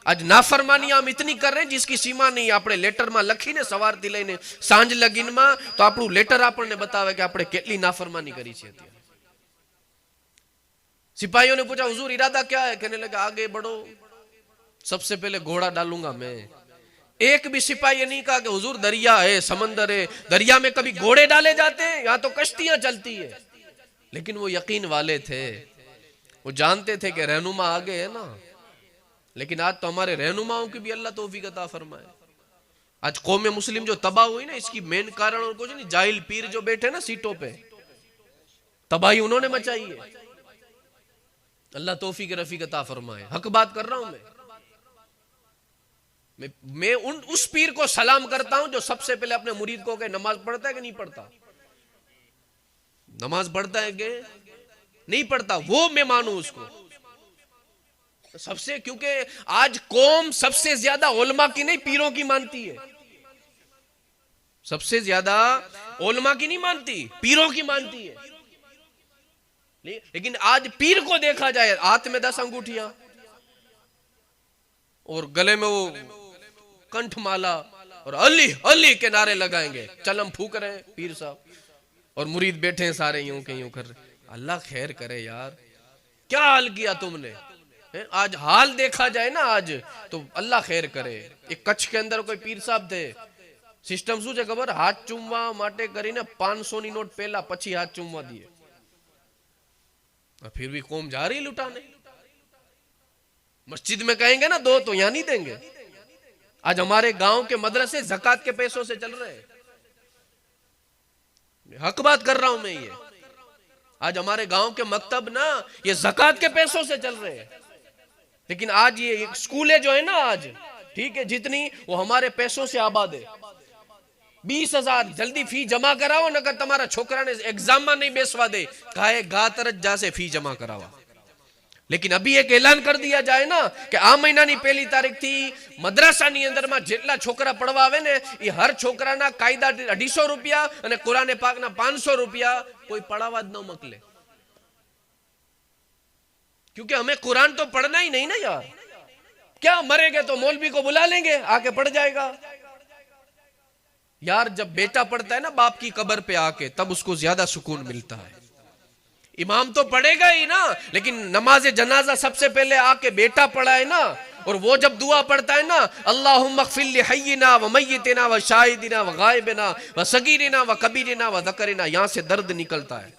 [SPEAKER 1] आज नाफरमानी हम इतनी कर रहे हैं जिसकी सीमा नहीं। આપણે લેટરમાં લખીને સવારથી લઈને સાંજ લગીનમાં તો આપણું લેટર આપણને બતાવે કે આપણે કેટલી નાફરમાની કરી છે। सिपाहियों ने पूछा हुजूर इरादा क्या है? कहने लगा आगे बढ़ो, सबसे पहले घोड़ा डालूंगा मैं। एक भी सिपाही नहीं कहा कि हुजूर दरिया है, समंदर है, दरिया में कभी घोड़े डाले जाते हैं? यहाँ तो कश्तियां चलती है। लेकिन वो यकीन वाले थे, वो जानते थे कि रहनुमा आगे है ना। लेकिन आज तो हमारे रहनुमाओं की भी अल्लाह तौफीक अता फरमाए। आज कौम मुस्लिम जो तबाह हुई ना, इसकी मेन कारण और कुछ नहीं, जाहिल पीर जो बैठे ना सीटों पे, तबाही उन्होंने मचाई है। अल्लाह तौफीक रफीक अता फरमाए। हक बात कर रहा हूं मैं उस पीर को सलाम करता हूं जो सबसे पहले अपने मुरीद को कहे नमाज पढ़ता है कि नहीं पढ़ता, नमाज पढ़ता है कि नहीं पढ़ता, वो मैं मानूं उसको सबसे। क्योंकि आज कौम सबसे ज्यादा उलमा की नहीं पीरों की मानती है, सबसे ज्यादा उलमा की नहीं मानती, पीरों की मानती है। लेकिन आज पीर को देखा जाए, हाथ में 10 अंगूठियां और गले में वो कंठमाला और अली अली के नारे लगाएंगे, चलम फूक रहे हैं पीर साहब, और मुरीद बैठे हैं सारे यूं के यूं कर रहे। अल्लाह खैर करे यार, क्या हाल किया तुमने। आज हाल देखा जाए ना आज तो अल्लाह खैर करे। एक कच्छ के अंदर कोई पीर साहब थे, सिस्टम શું છે ખબર, હાથ ચૂમવા માટે કરીને 500 ની નોટ પહેલા પછી હાથ ચૂમવા દીએ, फिर भी कौम जा रही लुटाने। मस्जिद में कहेंगे ना दो तो यहां नहीं देंगे। आज हमारे गांव के मदरसे ज़कात के पैसों से चल रहे हैं, हक बात कर रहा हूं मैं ये। आज हमारे गांव के मकतब ना ये ज़कात के पैसों से चल रहे हैं। लेकिन आज ये स्कूलें जो है ना आज, ठीक है, जितनी वो हमारे पैसों से आबाद है। 20,000 जल्दी फी जमा कराओ, नकर तुम्हारा छोकरा ने एग्जाम में नहीं बेसवा दे, काहे गा तरज जासे फी जमा करावा। लेकिन अभी एक ऐलान कर दिया जाए ना कि आ महीना नी 1 तारीख थी मद्रासा नी अंदर में जेटला छोकरा पढ़वा आवे ने ये हर छोकरा ना कायदा 250 रुपया અને कुरान पाक ना 500 रुपया कोई पढ़ावा ज न मोकले। क्योंकि हमें कुरान तो पढ़ना ही नहीं ना यार। क्या मरेंगे तो मौलवी को बुला लेंगे, आके पढ़ जाएगा यार। जब बेटा पढ़ता है ना बाप की कब्र पे आके, तब उसको ज्यादा सुकून मिलता है। इमाम तो पढ़ेगा ही ना, लेकिन नमाज जनाजा सबसे पहले आके बेटा पढ़ाए ना, और वो जब दुआ पढ़ता है ना, अल्लाहुम्मा अग़फ़िर लि हय्यिना व मय्यितिना व शाहिदिना व गायबिना व सगीरिना व कबीरिना व ज़करिना, यहां से दर्द निकलता है।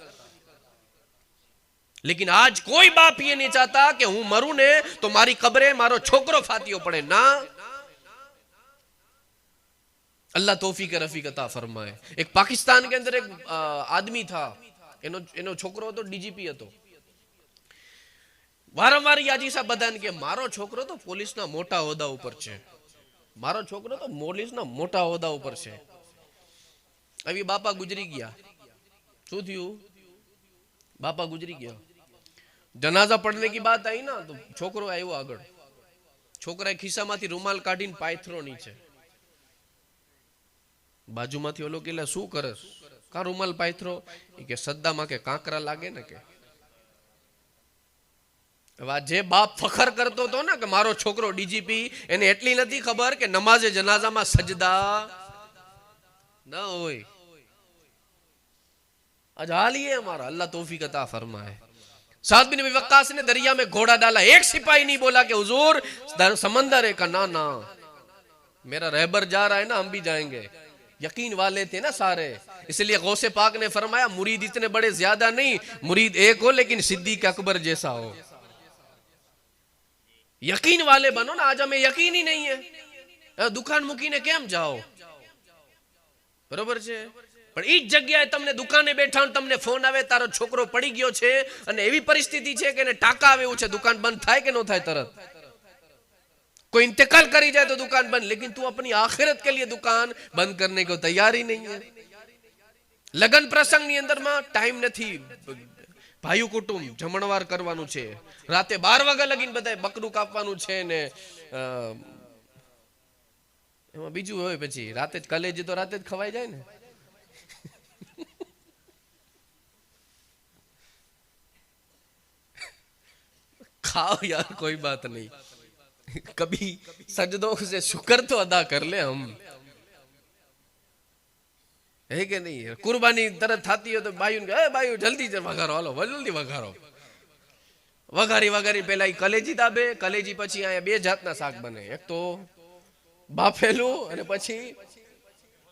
[SPEAKER 1] लेकिन आज कोई बाप ये नहीं चाहता कि हूं मरू ने तो मारी कब्रे मारो छोकरो फातियो पड़े ना। अल्लाह तौफीक रफीक अता फरमाए। एक पाकिस्तान के अंदर एक आदमी था, एनो छोकरो तो डीजीपी હતો। वारंवार याजी साहब बधाने के मारो छोकरो तो पुलिस ना मोटा होदा ऊपर छे, मारो छोकरो तो पुलिस ना मोटा होदा ऊपर छे। अभी बापा गुजरी गया, शू थयु? बापा गुजरी गया। जनाजा पढ़ने की बात आई ना तो छोकरो आयो आगळ। छोकराए खिस्सामांथी रुमाल काढीने पायथरो नीचे। बाजूमांथी ओलो के शू करस? का रुमाल पायथरो? के सद्दामां के कांकरा लागे ने के। जे बाप फखर करतो तो ना कि मारो छोकरो डीजीपी, एने एटली नथी खबर कि नमाजे जनाजा में सजदा न होय। आज हाल ही है हमारा, अल्लाह तौफीक अता फरमाए। साद बिन अबी वक्कास ने दरिया में घोड़ा डाला, एक सिपाही नहीं बोला कि हुजूर समंदर है का, ना ना मेरा रहबर जा रहा है ना हम भी जाएंगे। यकीन वाले थे ना सारे, इसलिए गौसे पाक ने फरमाया मुरीद इतने बड़े ज्यादा नहीं, मुरीद एक हो लेकिन सिद्दीक अकबर जैसा हो। यकीन वाले बनो ना। आज हमें यकीन ही नहीं है, दुकान मूकीने केम जाओ? बरोबर छे। पण ई जग्याए तमने दुकाने बैठा तमने फोन आवे तारो छोकरो पड़ी गयो छे अने एवी परिस्थिति छे के ने टाका आवे छे, दुकान बंद थाय के नो थाय? तरत कोई इंतकाल करी जाए तो दुकान बंद, लेकिन तू अपनी आखिरत के लिए दुकान बंद करने को तैयार ही नहीं है। लगन प्रसंग नी अंदर में टाइम नहीं, भाई कुटुंब जमणवार करवानुं छे, राते 12 वाग्या लगीने बधाए बकरू कापवानुं छे ने एमां बीजुं होय पछी राते ज कलेजी तो राते ज खवाई जाय ने। खाओ यार कोई बात नहीं, कभी सजदों से शुक्र तो अदा कर ले हम, है कि नहीं? कुर्बानी तरह थाती हो तो बायू जल्दी वघारो, हालो जल्दी वघारो। वघारी वघारी पेला कलेजी दाबे, कलेजी पछी आया बे जातना शाक बने, एक तो बाफेलू अने पछी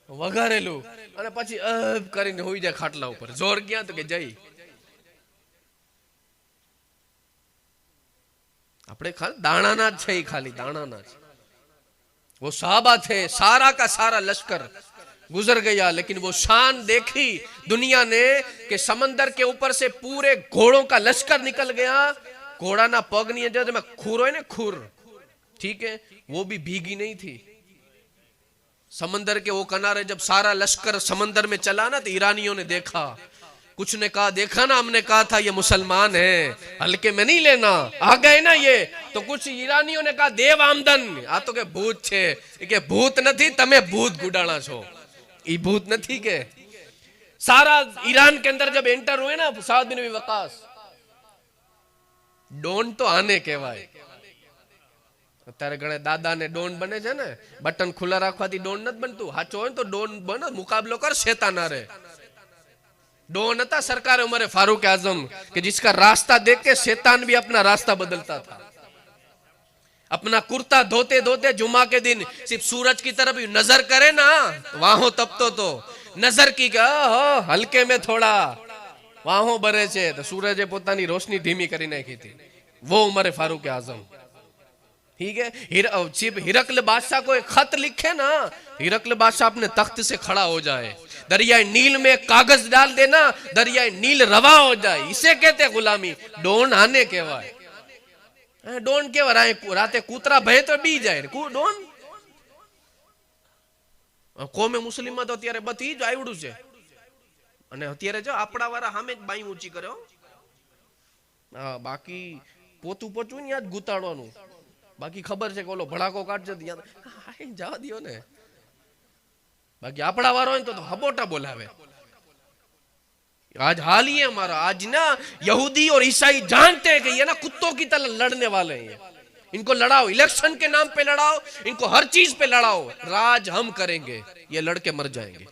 [SPEAKER 1] वघारेलू अने पछी करीने होई जाय खाटला ऊपर। जोर क्यां? तो के जई अपने खाली दाना ना छे, खाली दाना ना छे। वो साहबा थे, सारा का सारा लश्कर गुजर गया, लेकिन वो शान देखी दुनिया ने कि समंदर के ऊपर से पूरे घोड़ों का लश्कर निकल गया। घोड़ा ना पग नहीं है, में खुर है ना खुर, ठीक है, वो भी भीगी नहीं थी। समंदर के वो किनारे जब सारा लश्कर समंदर में चला ना तो ईरानियों ने देखा, कुछ ने कहा देखा ना हमने कहा था ये मुसलमान है, हल्के में नहीं लेना, आ गए ना ये। तो कुछ ईरानियों ने कहा देव आमदन, आ तो के भूत छे, के भूत नहीं तमे भूत गुडाणा छो, ई भूत नहीं के। सारा ईरान के अंदर जब एंटर हुए ना साद बिन अबी वक्कास, डोन तो आने कहवाय। अत्यारे घणे दादा ने डोन बने छे ने, बटन खुला राखवाथी डोन नत बनतुं, हाचो होय तो डोन बने, मुकाबलो कर शैतान हारे। डोन था सरकार उमर फारूक आजम कि जिसका रास्ता देख के शैतान भी अपना रास्ता बदलता था। अपना कुर्ता धोते धोते जुमा के दिन सिर्फ सूरज की तरफ नजर करे ना वहां तपतो तो नजर की हल्के में थोड़ा वहां बरे छे तो सूरजे पोतानी रोशनी धीमी करी नाखी थी। वो उमर फारूक आजम, ठीक है। हिरकल बादशाह को एक खत लिखे ना, हिरकल बादशाह अपने तख्त से खड़ा हो जाए, दरियाए नील में कागज डाल देना, दरियाए नील रवा हो जाए, इसे कहते गुलामी। डोन आने कहवाय, डोन केवाय राते कूतरा भय तो बी जाए डोन। कोमे मुस्लिम में तो अत्यारे बधी ज आवडू छे, अने अत्यारे जो आपड़ा वाळा सामे ज बाई ऊंची कर्यो, बाकी पोतू पोचू ने आज गुताड़वानुं, बाकी खबर है कि ओलो भड़ाको काटजे जावा दियो ने, बाकी आपड़ा वारो है तो हबोटा बोलावे। आज हाल ही है हमारा। आज ना यहूदी और ईसाई जानते हैं कि ये ना कुत्तों की तरह लड़ने वाले हैं, इनको लड़ाओ, इलेक्शन के नाम पे लड़ाओ, इनको हर चीज पे लड़ाओ, राज हम करेंगे, ये लड़के मर जाएंगे।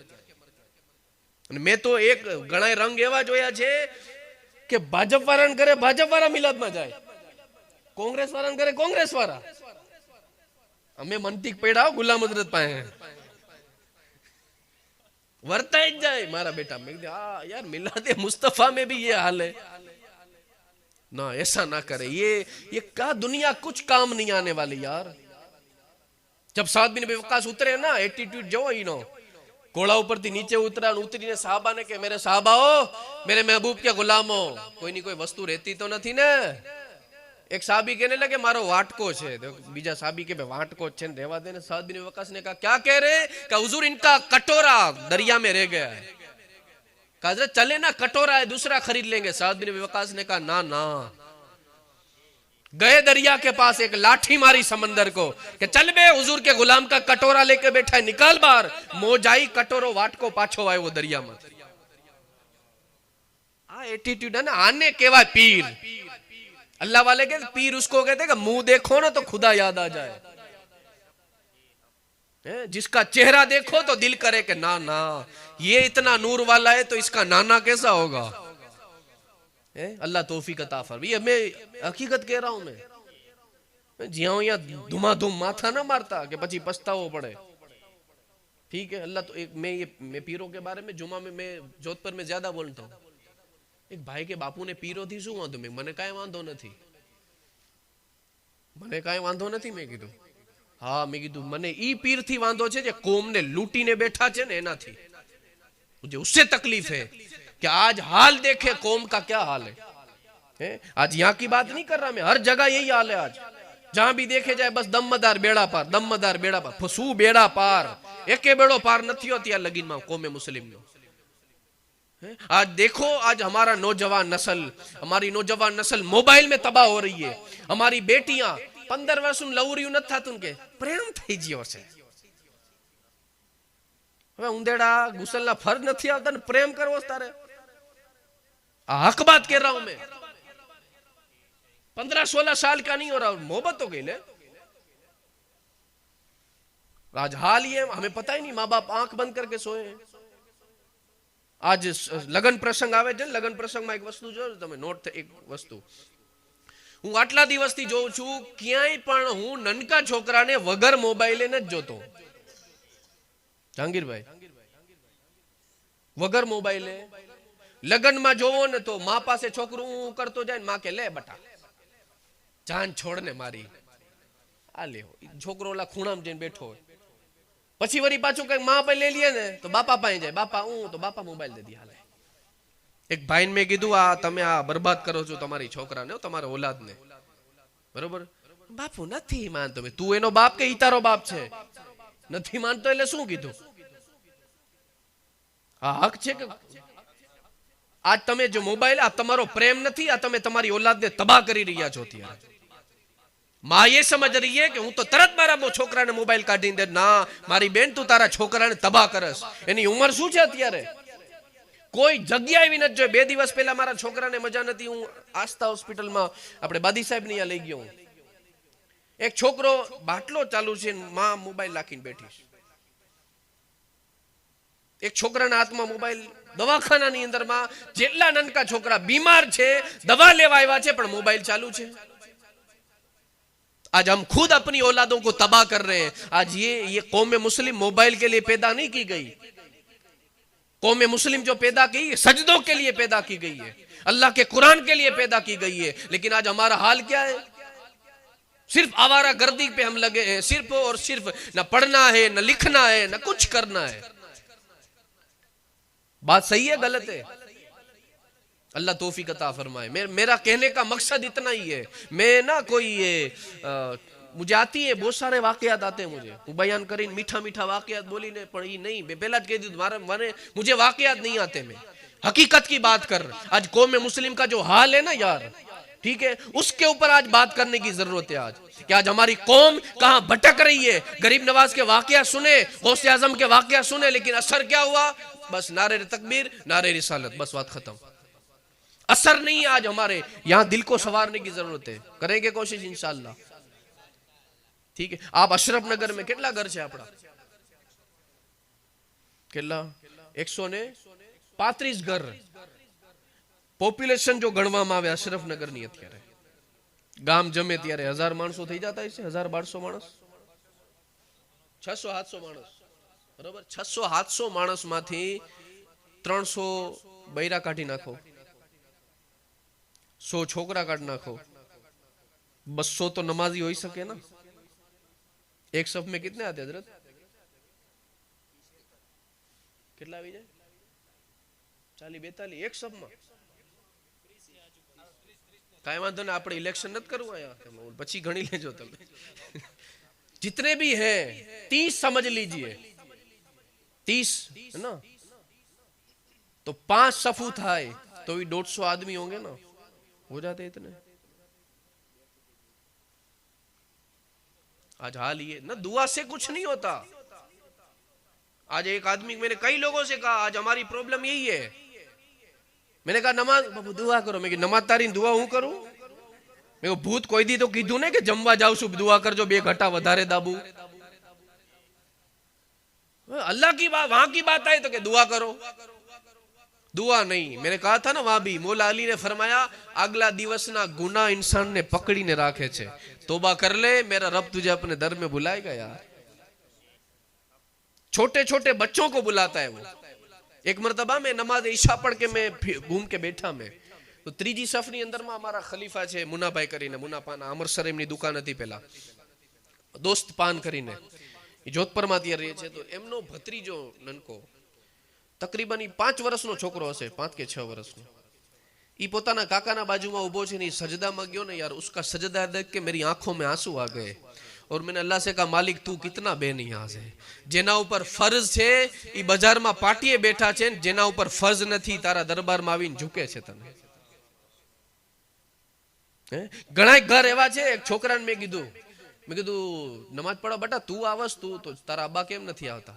[SPEAKER 1] मैं तो एक घणाय रंग एवा जोया छे कि भाजप वाळाने करे भाजप वाळा मिलाद में जाए, कांग्रेस वाळाने करे कांग्रेस वाळा। हमें मंतिक पेड़ाओ गुलाम हजरत पाए वर्ता जाए मारा बेटा। मैं यार मिलादे मुस्तफा में भी ये हाल है। ना, ऐसा ना करे। ये क्या दुनिया कुछ काम नहीं आने वाली यार। जब साद बिन वकास उतरे ना, एटीट्यूड जो ही नो, घोड़ा ऊपर थी नीचे उतरा, उतरी ने साहबा ने के मेरे साहबाओ, मेरे महबूब के गुलामो, कोई नहीं कोई वस्तु रहती तो नहीं ने। एक साहबी कहने लगे मारो वाटको छे, बीजा साहबी के वाटको छे ने रहवा दे ने। साद बिन वकास ने कहा क्या कह रहे? कहा हुजूर इनका कटोरा दरिया में रह गया है। कहा चले ना, कटोरा है दूसरा खरीद लेंगे। साद बिन वकास ने कहा ना ना। गए दरिया के पास, एक लाठी मारी समंदर को कि चल बे, हुजूर के गुलाम का कटोरा लेके बैठा है, निकाल बाहर। मोजाई कटोरो वाटको पाछो आयो वो दरिया में। आ एटीट्यूड है ना, आने केवा पीर। अल्लाह वाले के पीर उसको कहते कि मुंह देखो ना तो खुदा याद आ जाए, जिसका चेहरा देखो तो दिल करे कि ना ना, ये इतना नूर वाला है तो इसका नाना कैसा होगा। अल्लाह तौफीक अता फरमाए। मैं हकीकत कह रहा हूं। मैं जिया यहाँ धुमाधुम माथा ना मारता कि પછી पछतावो पड़े। ठीक है, अल्लाह तो एक मैं पीरों के बारे में जुमा में मैं जोधपुर में ज्यादा बोलता हूँ। एक भाई के बापू ने पीरो थी शू वांधो, મને કાઈ વાંધો નથી, મને કાઈ વાંધો નથી। મેં કીધું હા, મેં કીધું મને ઈ પીર થી વાંધો છે જે કોમ ने लूटीने बैठा છે ने एनाथी। मुझे उससे तकलीफ है कि आज हाल देखे कौम का क्या हाल है। आज यहाँ की बात नहीं कर रहा मैं, हर जगह यही हाल है। आज जहां भी देखे जाए बस दमदार बेड़ा पार, दमदार बेड़ा पार, फसू बेड़ा पार, एके बेड़ो पार नहीं होती लगीन में कौमे मुस्लिम नो। आज देखो, आज हमारा नौजवान नस्ल, हमारी नौजवान नस्ल मोबाइल में तबाह हो रही है। हमारी बेटियां 15 वर्ष लवरियु न था तुनके प्रेम થઈ ગયો છે। હવે ઉંદેડા ગુસલના ફર નથી આવતા ને પ્રેમ કરવો તારે। हक बात कह रहा हूं मैं, 15-16 साल का नहीं हो रहा, मोहब्बत हो गई ले। आज हाल ये हमें पता ही नहीं, माँ बाप आंख बंद करके सोए हैं। आज लगन प्रसंग आवे છે, लगन प्रसंग में एक वस्तु जो તમે नोट एक वस्तु હું આટલા દિવસથી જોઉં છું, ક્યાંય પણ હું નનકા છોકરાને વગર મોબાઈલે ન જોતો। જહાંગીરભાઈ વગર મોબાઈલે लगन में जोवो ने तो माँ पासे छोकरू करतो जाए, माँ के ले बटा जान छोड़ने मारी आ ले। छोकरो ला खूणा में जईने बैठो होय, पछी वरी पाछो कई माँ पे ले लिए ने तो बापा पाए जाए, बापा तो बापा मोबाइल दे दी हाले। एक भाई ने कीधुं आ तमे आ बर्बाद करो छो तमारी छोकरा ने, तमारा औलाद ने, बरोबर। बापू नहीं मानतो, तू एनो बाप के ई तारो बाप छे, नहीं मानतो એટલે શું કીધું? आ हक छे के आज तमे जो मोबाइल आ तमारो प्रेम नहीं, आ तमे तमारी औलाद ने तबाह करी रह्या छो। मां ये समझ रही है कि हूं तो तरत मारा छोकरा ने मोबाइल काढी दे ना, मारी बेन तू तारा छोकरा ने तबाह करस। एनी उमर शू छे अत्यारे? कोई जग्या एवी नथी। 2 દિવસ पहला मारा छोकरा ने मजा नथी, हूं आस्था होस्पिटल में अपने बादी साहेब ने लई गयो। एक छोकरो बाटलो चालू छे, मां मोबाइल लाखीने बैठी छे। एक छोकराना हाथमां मोबाइल, दवाखानानी अंदरमां जेटला ननका छोकरा बीमार छे, दवा लेवा आव्या छे पण मोबाइल चालू छे। आज हम खुद अपनी औलादों को तबाह कर रहे हैं। आज ये कौम मुस्लिम मोबाइल के लिए पैदा नहीं की गई। कौम मुस्लिम जो पैदा की सजदों के लिए पैदा की गई है, अल्लाह के कुरान के लिए पैदा की गई है। लेकिन आज हमारा हाल क्या है? सिर्फ आवारा गर्दी पे हम लगे हैं, सिर्फ और सिर्फ न पढ़ना है, न लिखना है, न कुछ करना है। बात सही है गलत है? अल्लाह तौफीक अता फरमाए। मेरा कहने का मकसद इतना ही है। मैं ना कोई ये मुझे आती है, बहुत सारे वाकयात आते हैं मुझे, હું बयान કરીને मीठा मीठा वाकयात बोली ने, पर ये नहीं, मैं पहला कह दी मुझे वाकयात नहीं आते, मैं हकीकत की बात कर। आज कौम मुस्लिम का जो हाल है ना यार, ठीक है, उसके ऊपर आज बात करने की जरूरत है। आज कि आज हमारी कौम कहां भटक रही है। गरीब नवाज के वाकया सुने, गौसे आजम के वाकया सुने, लेकिन असर क्या हुआ? बस नारे तकबीर, नारे रिसालत, बस बात खत्म। असर नहीं। आज हमारे यहां दिल को संवारने की जरूरत है, करेंगे कोशिश इंशाअल्लाह। ठीक है, आप अशरफ नगर में કેટલા घर છે આપડા? કેટલા? 135 घर પોપ્યુલેશન જો ગણવામાં આવે અશરફ નગરની અત્યારે, ગામ જમે ત્યારે 1000 માણસો થઈ જતા હશે, 1000-1200 માણસ, 600-700 માણસ, બરોબર। 600-700 માણસ માંથી 300 બૈરા કાઢી નાખો, 100 छोकरा काट नाखो, 200 तो नमाजी हो ही सके ना। एक सफ में कितने आते हजरत? कितना આવી જાય? 40 42 एक सफ में કાઈ વાંધો ને, આપણે ઇલેક્શન નથી કરવું આયા, પછી ગણી લેજો તમે। जितने भी हैं 30 समझ लीजिए, 30 है ना, तो 5 सफू थाए तो भी 150 आदमी होंगे ना, हो जाते इतने। आज हाल ये ना, दुआ से कुछ नहीं होता। आज एक आदमी, मैंने कई लोगों से कहा आज हमारी प्रॉब्लम यही है, मैंने कहा नमाज बाबू दुआ करो, मैं नमाज तारी दुआ हूं करूं? मैं भूत कोई दी तो कीधु ने कि जमवा जाऊ छु दुआ करजो 2 घटा वधारे दाबू। अल्लाह की बात, वहां की बात आई तो कि दुआ करो, दुआ नहीं। मैंने कहा था ना, वहां भी मौला अली ने फरमाया अगला दिवस ना गुना इंसान ने पकड़ी ने राखे छे, तौबा कर ले, मेरा रब तुझे अपने दर में बुलाएगा यार। छोटे छोटे बच्चों को बुलाता है वो। एक मरतबा में नमाज ईशा पढ़ के मैं घूम के बैठा, मैं तो ત્રીજી સફની અંદરમાં અમારા ખલીફા છે મુનાભાઈ કરીને, મુના પાન અમરસર એમની દુકાન હતી પેલા, દોસ્ત પાન કરીને, જોધપુરમાં ત્યાં રહે છે। તો એમનો ભત્રીજો નનકો તકરીબન 5 વર્ષનો છોકરો હશે, 5 કે 6 વર્ષનો, ઈ પોતાના કાકાના બાજુમાં ઊભો છે ને સજદામાં ગયો ને यार, उसका सजदा देख के मेरी आंखों में आंसू आ गए। और मैंने अल्लाह से कहा मालिक तू कितना बेनियाज है, जेना ऊपर फर्ज छे ई बाजार में पाटीए बैठा छे, जेना ऊपर फर्ज नहीं तारा दरबार में आवीने झुके छे तने। घणा घर एवा छे, एक छोकराने मैं कीधुं नमाज पढ़ा बेटा तू आवस, तू तो तारा अब्बा केम नहीं आवता?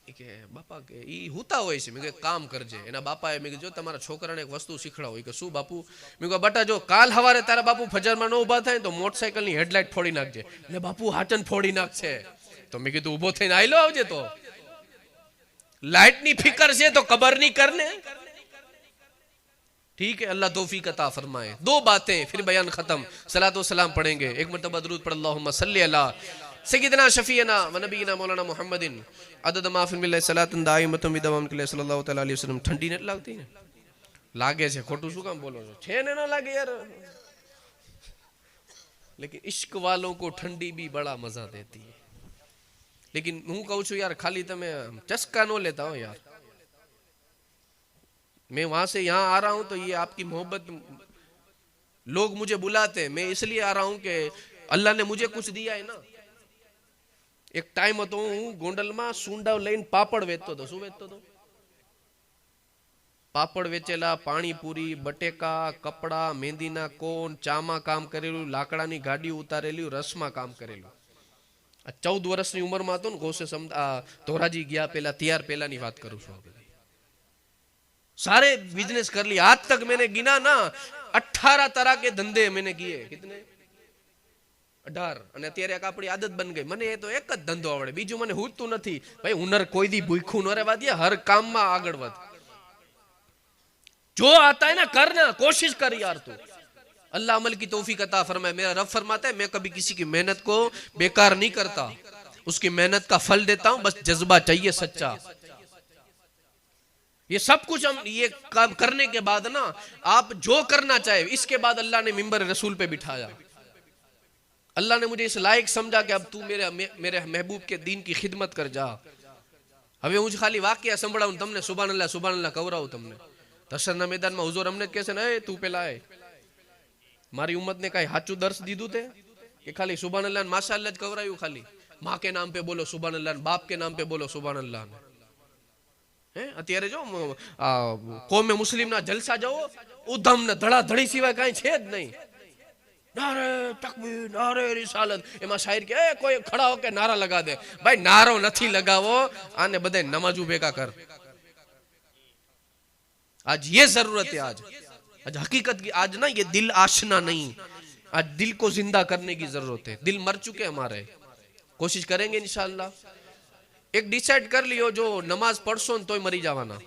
[SPEAKER 1] के बापा के ई हुता होय छे। मैं के काम करजे। एना बापाए मैं जो तमारा छोकराने एक वस्तु शीखवाडो। के शुं बापू? मैं कहा बेटा जो काल हवारे तारा बापू फजर में न उभा थाय तो मोटरसाइकल नी हेडलाइट फोड़ी नाखजे। એટલે બાપુ હાચન फोड़ी नाखशे। तो मैं कीधुं उभो थईने आइलो आवजे, तो लाइट नी फिकर छे तो कबर नी करने। ठीक है, अल्लाह तौफीक अता फरमाए। 2 बातें फिर बयान खत्म, सलात व सलाम पढ़ेंगे। एक मरतबा दरूद पढ़, अल्लाहुम्मा सल्ली अला सय्यिदना शफीना व नबीना मौलाना मुहम्मदिन अदद मा फिल मिल्लत सलातन दाइमतुम बिदवाम के सल्लल्लाहु तआला अलैहि वसल्लम। ठंडी नहीं लगती ने? लागे छे, खोटू शुं काम बोलो छे ने ना लागे यार। लेकिन इश्क वालों को ठंडी भी बड़ा मजा देती है। लेकिन हूँ कहूँ छू यार, खाली तमे चस्का नो लेता हो यार। मैं वहां से यहाँ आ रहा हूं तो ये आपकी मोहब्बत, लोग मुझे बुलाते हैं, मैं इसलिए आ रहा हूं कि अल्लाह ने मुझे कुछ दिया है ना। एक टाइम હતો હું ગોંડલમાં સુંડાવ લઈને પાપડ વેચતો હતો। શું વેચતો હતો? પાપડ વેચેલા, પાણીપુરી, બટેકા, કપડા, મહેંદીના કોન, ચામાં કામ કરેલું, લાકડાની ગાડી ઉતારેલી, રસમાં કામ કરેલું। આ 14 વર્ષની ઉંમરમાં હતો ને, ગોસે ધોરાજી ગયા પેલા, તૈયાર પેલાની વાત કરું છું। सारे बिजनेस कर लिए, आज तक मैंने गिना ना 18 तरह के धंधे मैंने किए। कितने? 18। અને અત્યારે એક આપણી આદત બન ગઈ, મને એ તો એક જ ધંધો આવડે, બીજું મને હુતું નથી। ભાઈ હુનર કોઈ દી ભૂખ્યું ન રહેવા દે, હર કામમાં આગળ વધ। जो आता है ना करना, कोशिश कर यार तू। अल्लाह अमल की तौफीक अता फरमाए। मेरा रब फरमाता है मैं कभी किसी की मेहनत को बेकार नहीं करता, उसकी मेहनत का फल देता हूं, बस जज्बा चाहिए सच्चा। ये सब कुछ हम ये करने के बाद ना, आप जो करना चाहे, इसके बाद अल्लाह ने मिंबर रसूल पे बिठाया। अल्लाह ने मुझे इस लायक समझा कि अब तू मेरे महबूब के दीन की खिदमत कर जा। હવે હું ખાલી વાક્ય સંભળાવું તમને, સુભાનઅલ્લાહ સુભાનઅલ્લાહ કવરાવું તમને। દશરના મેદાનમાં હુઝુર અમને કહે છે ને, એ તું પેલા આય, મારી ઉમ્મતને કાઈ સાચું દર્શ દીધું તે કે ખાલી સુભાનઅલ્લાહ ને માશાઅલ્લાહ જ કવરાયું? ખાલી मां के नाम पे बोलो सुभानअल्लाह, बाप के नाम पे बोलो सुभानअल्लाह। અત્યારે જો કોમે મુસ્લિમ ના જલસા જાઓ, ઉધમ ને ધડાધડી સિવાય કાંઈ છે જ નહીં। નારે તકબીર, નારે રિસાલત, એમાં શાયર કે કોઈ ખડા હોકે નારા લગા દે। ભાઈ નારો નથી લગાવો, આને બધાય નમાજુ ભેગા કર। आज ये जरूरत है, आज हकीकत की, आज ना ये दिल आशना नहीं, आज दिल को जिंदा करने की जरूरत है। दिल मर चुके हमारे, कोशिश करेंगे इंशाअल्लाह। एक डिसाइड कर लियो, जो नमाज पढ़शो तो मरी जावाना,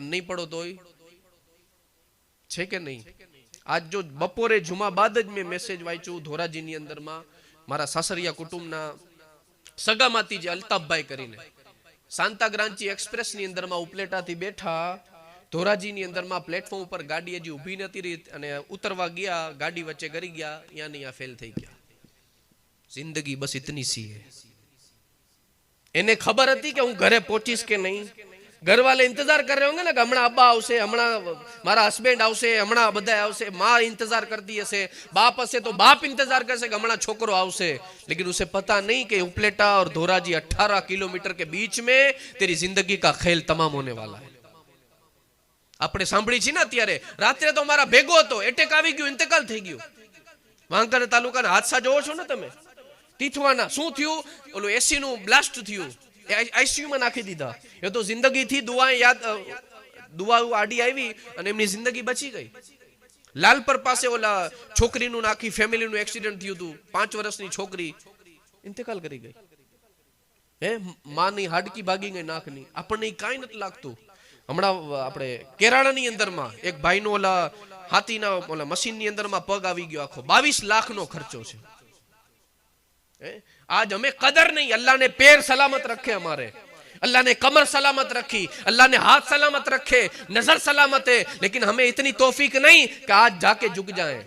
[SPEAKER 1] नहीं पढ़ो तो छे के नहीं। आज जो बपोरे जुमा बाद ज में मेसेज वांच्યું ધોરાજીની અંદરમાં, મારા સાસરિયા કુટુંબના સગામાતી જે અલ્તાફભાઈ કરીને, શાંતાગ્રાંચી એક્સપ્રેસની અંદરમાં ઉપલેટાથી બેઠા ધોરાજીની અંદરમાં પ્લેટફોર્મ ઉપર ગાડી હજી ઊભી નથી રહી અને ઉતરવા ગયા, ગાડી વચ્ચે કરી ગયા, યા ને યા ફેલ થઈ ગયા. जिंदगी बस इतनी सी है. એને ખબર હતી કે હું ઘરે પહોંચીશ કે નહીં. ઘરવાલે इंतजार कर रहे होंगे ना कि હમણાં અબ્બા આવશે, હમણાં મારા હસબન્ડ આવશે, હમણાં બધા આવશે. माँ इंतजार करती हसे, बाप हसे तो बाप इंतजार करसे कि हमણાં छोकरो आवશે. लेकिन उसे पता नहीं कि उपलेटा और धोराजी 18 किलोमीटर के बीच में तेरी जिंदगी का खेल तमाम होने वाला है. આપણે સાંભળી છે ને અત્યારે. રાત્રે તો મારા ભેગો હતો, એટેક આવી ગયું, ઇન્તકાલ થઈ ગયું. વાંકાનેર તાલુકાના હાદસા જોવો છો ને તમે, તીથવાના. શું થયું? ઓલું એસી નું બ્લાસ્ટ થયું, આઈસીયુ માં નાખી દીધા. એ તો જિંદગી થી દુઆ આડી આવી અને એમની જિંદગી બચી ગઈ. લાલપર પાસે ઓલા છોકરીનું નાખી ફેમિલીનું એક્સિડન્ટ થયું હતું. 5 વર્ષની છોકરી ઇન્તકાલ કરી ગઈ. હે માની હાડકી ભાગી ગઈ નાકની. આપણને કાંઈ નથી લાગતું. હમણાં આપણે કેરાળાની અંદરમાં એક ભાઈનો ઓલા હાથીના ઓલા મશીનની અંદરમાં પગ આવી ગયો. આખો 22 લાખનો ખર્ચો છે. आज हमें कदर नहीं. अल्लाह ने पैर सलामत रखे हमारे, अल्लाह ने कमर सलामत रखी, अल्लाह ने हाथ सलामत रखे, नजर सलामत है. लेकिन हमें इतनी तौफीक नहीं कि आज जाके झुक जाएं.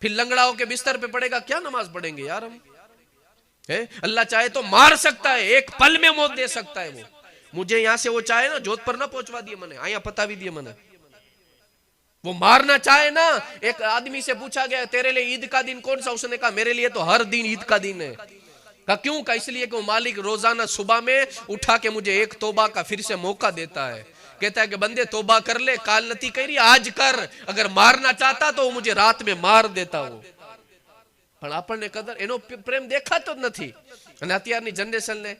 [SPEAKER 1] फिर लंगड़ाओं के बिस्तर पे पड़ेगा, क्या नमाज पढ़ेंगे यार हम? अल्लाह चाहे तो मार सकता है, एक पल में मौत दे सकता है. वो मुझे यहां से वो चाहे ना जोधपुर ना पहुंचवा दिए मने, आया पतावी दिए मने. वो मारना चाहे ना. एक आदमी से पूछा गया तेरे लिए ईद का दिन कौन सा? उसने कहा मेरे लिए तो हर दिन ईद का दिन है. कहा क्यों? कहा इसलिए कि वो मालिक रोजाना सुबह में उठा के मुझे एक तौबा का फिर से मौका देता है. कहता है कि बंदे तौबा कर ले, काल नती करी, आज कर. अगर मारना चाहता तो मुझे रात में मार देता. वो પણ આપણને કદર, એનો પ્રેમ દેખાતો જ નથી. અને અત્યારની જનરેશનને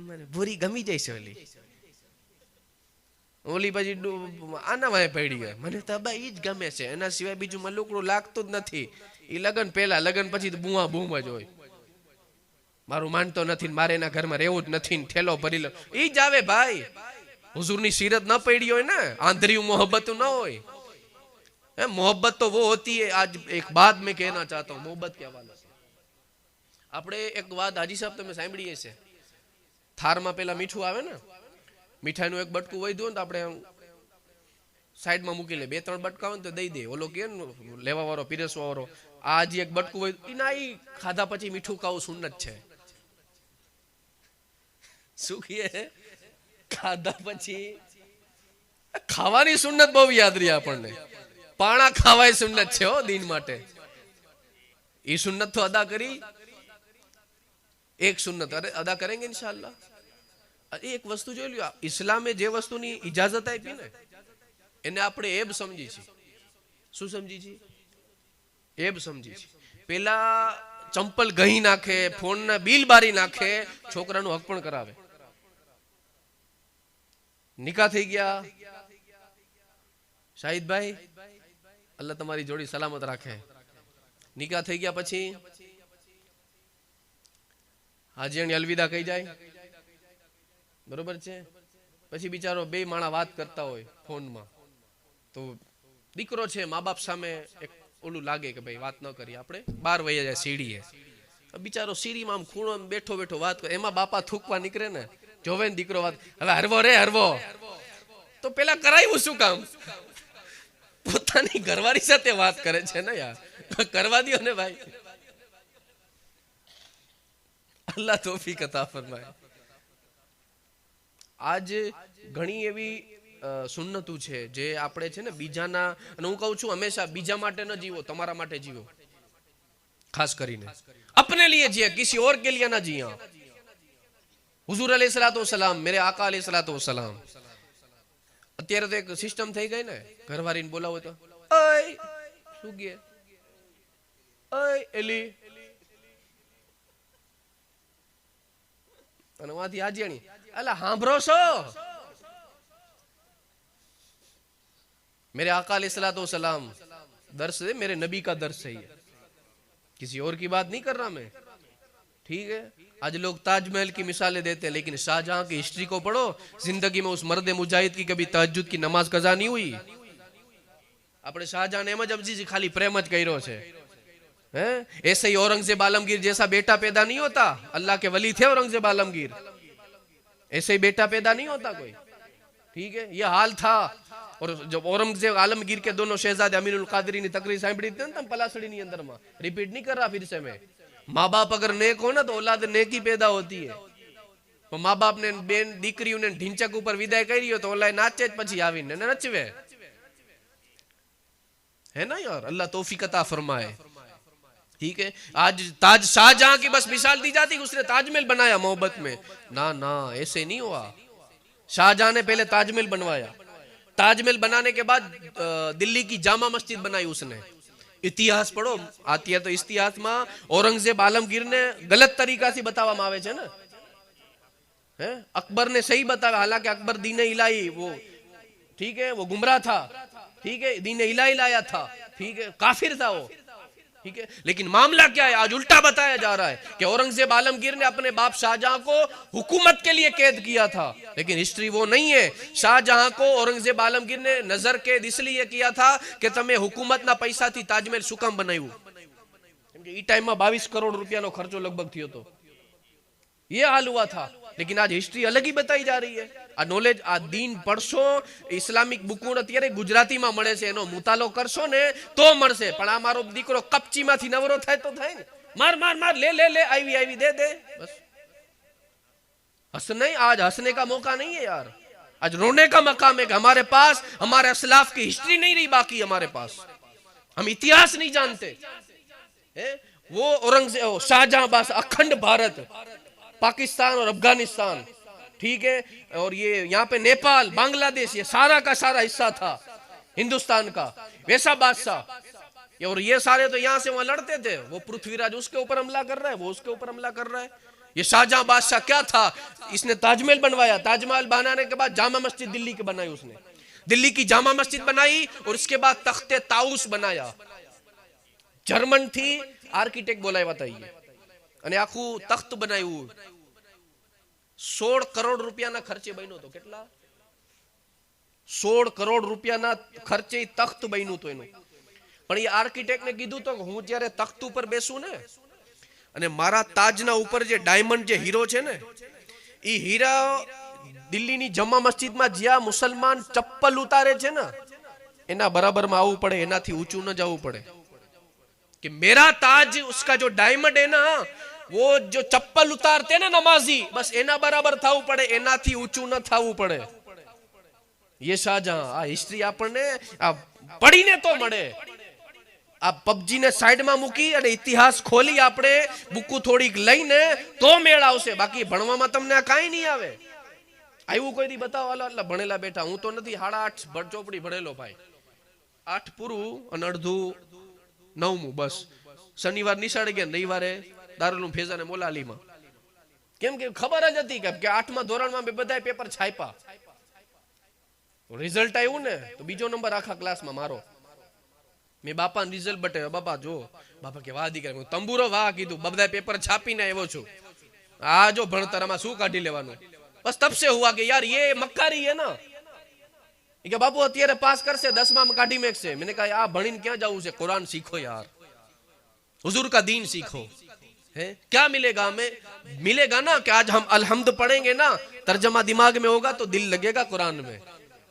[SPEAKER 1] મને ભૂરી ગમી જાય છે. ઓલી બાજી આના વાય પડી ગયા. મને તો અબા ઈ જ ગમે છે, એના સિવાય બીજું મલુકડું લાગતું જ નથી. ઈ લગન પહેલા, લગન પછી બુઆ બૂમ જ હોય. મારું માનતો નથી, મારે એના ઘરમાં રહેવું જ નથી, ઠેલો ભરી લો. ઈ જ આવે ભાઈ. हुजूरनी सीरत न पड़ी हो ना, आंधरी मोहब्बत न हो. मोहब्बत तो वो होती है. आज एक बात मैं कहना चाहता हूँ मोहब्बत के हवाले से. આપણે એક વાત હાજી સાહેબ તમે સાંભળી હશે. થારમાં પેલા મીઠું આવે ને, મીઠાઈનું એક બટકું વધ્યું ને તો આપણે સાઈડમાં મૂકી લે. 2-3 બટકા હોય ને તો દઈ દે. ઓલો કે લેવા વાળો, પીરસવા વાળો, આ હજી એક બટકું વધ્યું ના, ઈ ખાધા પછી મીઠું ખાવું સુન્નત છે. શું કહે? ખાધા પછી ખાવાની સુન્નત બહુ યાદ રહી આપણને. પાણા ખાવાય સુન્નત છે હો દીન માટે. એ સુન્નત તો અદા કરી, એક સુન્નત અદા કરેંગે ઇન્શાઅલ્લાહ. એક વસ્તુ જોઈ લ્યો, ઇસ્લામે જે વસ્તુની ઇજાઝત આપી ને એને આપણે એબ સમજી છીએ. શું સમજી છીએ? એબ સમજી છીએ. પેલા ચંપલ ગહી નાખે, ફોનના બિલ બારી નાખે, છોકરાનું હક પણ કરાવે. નિકાહ થઈ ગયા, શાહિદભાઈ અલ્લાહ તમારી જોડી સલામત રાખે. નિકાહ થઈ ગયા પછી હાજીયાની અલવિદા કહી જાય, બરોબર છે. પછી બિચારો બે માણા વાત કરતા હોય ફોનમાં, તો દીકરો છે મા બાપ સામે એક ઓલું લાગે કે ભાઈ વાત ન કરી, આપણે બહાર વહી જાય સીડીએ. બિચારો સીડીમાં આમ ખૂણો બેઠો બેઠો વાત કરે. એમાં બાપા થૂકવા નીકળે ને, જોવે ને દીકરો વાત, હવે હરવો રે હરવો. તો પેલા કરાયું શું કામ? પોતાની ઘરવાળી સાથે વાત કરે છે ને યાર, કરવા દો ને ભાઈ. અલ્લાહ તૌફીક અતા ફરમાય. આજ ઘણી એવી સુન્નતું છે જે આપણે છે ને બીજાના, અને હું કહું છું હંમેશા બીજા માટે ન જીવો, તમારા માટે જીવો. ખાસ કરીને अपने लिए जिए, किसी और के लिए ना जिए. हुजूर अलैहिस्सलाम, मेरे आका अलैहिस्सलाम. અત્યારે તો એક સિસ્ટમ થઈ ગઈ ને, ઘરવાળીને બોલાવો તો ઓય શું કહે, ઓય એલી, અને વાંથી હાજીયાણી અલા સાંભળો છો? मेरे आका अलैहिस्सलाम दर्स है, मेरे नबी का दर्स है ये, किसी और की बात नहीं कर रहा मैं. ठीक है, आज लोग ताजमहल की मिसालें देते हैं, लेकिन शाहजहां की हिस्ट्री को पढ़ो. जिंदगी में उस मर्द मुजाहिद की कभी तहज्जुद की नमाज कज़ा नहीं हुई. अपने शाहजहां ने एम ज अफजी खाली प्रेम ज कर्यो छे. ऐसे ही औरंगजेब आलमगीर जैसा बेटा पैदा नहीं होता. अल्लाह के वली थे औरंगजेब आलमगीर, ऐसे ही बेटा पैदा नहीं होता कोई. ठीक है, ये हाल था। और जब औरंगजेब आलमगीर के दोनों शहजादे अमीरुल कादरी ने तकरीर सांभળી थी ना पलासड़ी ની અંદર માં, रिपीट नहीं कर रहा फिर से मैं। माँ बाप अगर नेक हो ना तो औलाद नेकी पैदा होती है। तो माँ बाप ने बेन दीकरीओने ढींचक ऊपर विदाय करी हो तो औलाद नाचे ज પછી આવીને નચવે, है ना यार। अल्लाह तौफीक अता फरमाए। ठीक है, आज ताज शाहजहां की बस मिसाल दी जाती उसने ताजमहल बनाया मोहब्बत में, ना ना ऐसे नहीं हुआ। शाहजहां ने पहले ताजमहल बनवाया, ताजमहल बनाने के बाद दिल्ली की जामा मस्जिद बनाई उसने। इतिहास पढ़ो आती है तो इतिहास में औरंगजेब आलमगीर ने गलत तरीका से बतावा आवे छे ना, है अकबर ने सही बताया, हालांकि अकबर दीने इलाही वो, ठीक है, वो गुमराह था, ठीक है, दीने इलाही लाया था, ठीक है, काफिर था वो, ठीक है। लेकिन मामला क्या है, आज उल्टा बताया जा रहा है कि औरंगजेब आलमगीर ने अपने बाप शाहजहां को हुकूमत के लिए कैद किया था, लेकिन हिस्ट्री वो नहीं है। शाहजहां को औरंगजेब आलमगीर ने नजर कैद इसलिए किया था कि તમે हुकूमतना पैसाથી તાજમહેલ શું કામ બનાવ્યું, કેમ કે ઈ ટાઈમમાં 22 કરોડ રૂપિયાનો ખર્ચો લગભગ થયો હતો, ये हाल हुआ था। लेकिन आज हिस्ट्री अलग ही बताई जा रही है। आ नॉलेज आ दीन पढ़शो, इस्लामिक बुको अत्यारे गुजराती में मळे छे, एनो मुतालो करशो ने तो मळशे, पण आ मारो दीकरो कपची मांथी नवरो थाय तो थाय ने, मार मार मार, ले ले ले, आवी आवी, दे दे, बस। हंस नहीं, आज हंसने का मौका नहीं है यार, आज रोने का मकाम है कि हमारे पास हमारे असलाफ की हिस्ट्री नहीं रही बाकी हमारे पास, हम इतिहास नहीं जानते। वो औरंगजेब शाहजहां बादशाह अखंड भारत, पाकिस्तान और अफगानिस्तान, ठीक है, और ये यहाँ पे नेपाल, बांग्लादेश, ये सारा का सारा हिस्सा था हिंदुस्तान का, वैसा बादशाह। और ये सारे तो यहाँ से वहां लड़ते थे, वो पृथ्वीराज उसके ऊपर हमला कर रहा है, वो उसके ऊपर हमला कर रहा है। ये शाहजहां बादशाह क्या था, इसने ताजमहल बनवाया, ताजमहल बनाने के बाद जामा मस्जिद दिल्ली की बनाई उसने, दिल्ली की जामा मस्जिद बनाई, और उसके बाद तख्ते ताउस बनाया, जर्मन थी आर्किटेक्ट बोलाया बताइए, અને આખું તખ્ત બનાવ્યું, 16 કરોડ રૂપિયાના ખર્ચે બન્યો તો, કેટલા 16 કરોડ રૂપિયાના ખર્ચે તખ્ત બન્યું તો એનું। પણ એ આર્કિટેક્ટ ને કીધું તો હું જ્યારે તખ્ત ઉપર બેસું ને અને મારા તાજના ઉપર જે ડાયમંડ જે હીરો છે ને, એ હીરા દિલ્હીની જમા મસ્જિદમાં જ્યાં મુસલમાન ચપ્પલ ઉતારે છે ને એના બરાબરમાં આવવું પડે, એનાથી ઊંચું ન જવું પડે, कि मेरा ताज उसका जो डायमंड है ना, वो जो चप्पल उतारते ना नमाजी, बस एना बराबर थावू पड़े, एना थी ऊंचू न थावू पड़े। ये शाहजहां आ हिस्ट्री आपने पढ़ी ने तो मळे। आ पबजी ने साइड में मूकी अने इतिहास खोली आपणे बुकू थोड़ी लईने तो मेळ आवशे, बाकी भणवामां तमने काई नहीं आवे। आव्युं कोई दी बताओ, अल्लाह भणेला बेटा, हूं तो नथी, 8.5 भरचोपड़ी भणेलो भाई, 8 पूरू अने अर्धुं 9मुं, बस। शनिवार निशाळे गया, रविवारे दारूलूम फेजाने मोलालीमां, केम के खबर ज हती के 8मा धोरणमां बधाय पेपर छाप्या, रिजल्ट आव्युं ने तो बीजो नंबर आखा क्लासमां मारो। मैं बापा रिजल्ट बटाव्यो, बापा जो, बापा के वाह दीकरा, तंबूरो वाह कीधुं, बधाय पेपर छापीने आव्यो छुं, आ जो भणतर आमां शुं काढी लेवानुं। बस तब से हुआ कि यार ये मक्कारी है ना, कि बापू अत्यारे पास करसे 10मां में काढी मेकशे। मैंने कहा आ भणीने क्यां जावुं छे, कुरान सीखो यार, हुजूर का दीन सीखो, है क्या मिलेगा हमें, मिलेगा ना कि आज हम अलहम्द पढ़ेंगे ना, तर्जमा दिमाग में होगा तो दिल लगेगा कुरान में।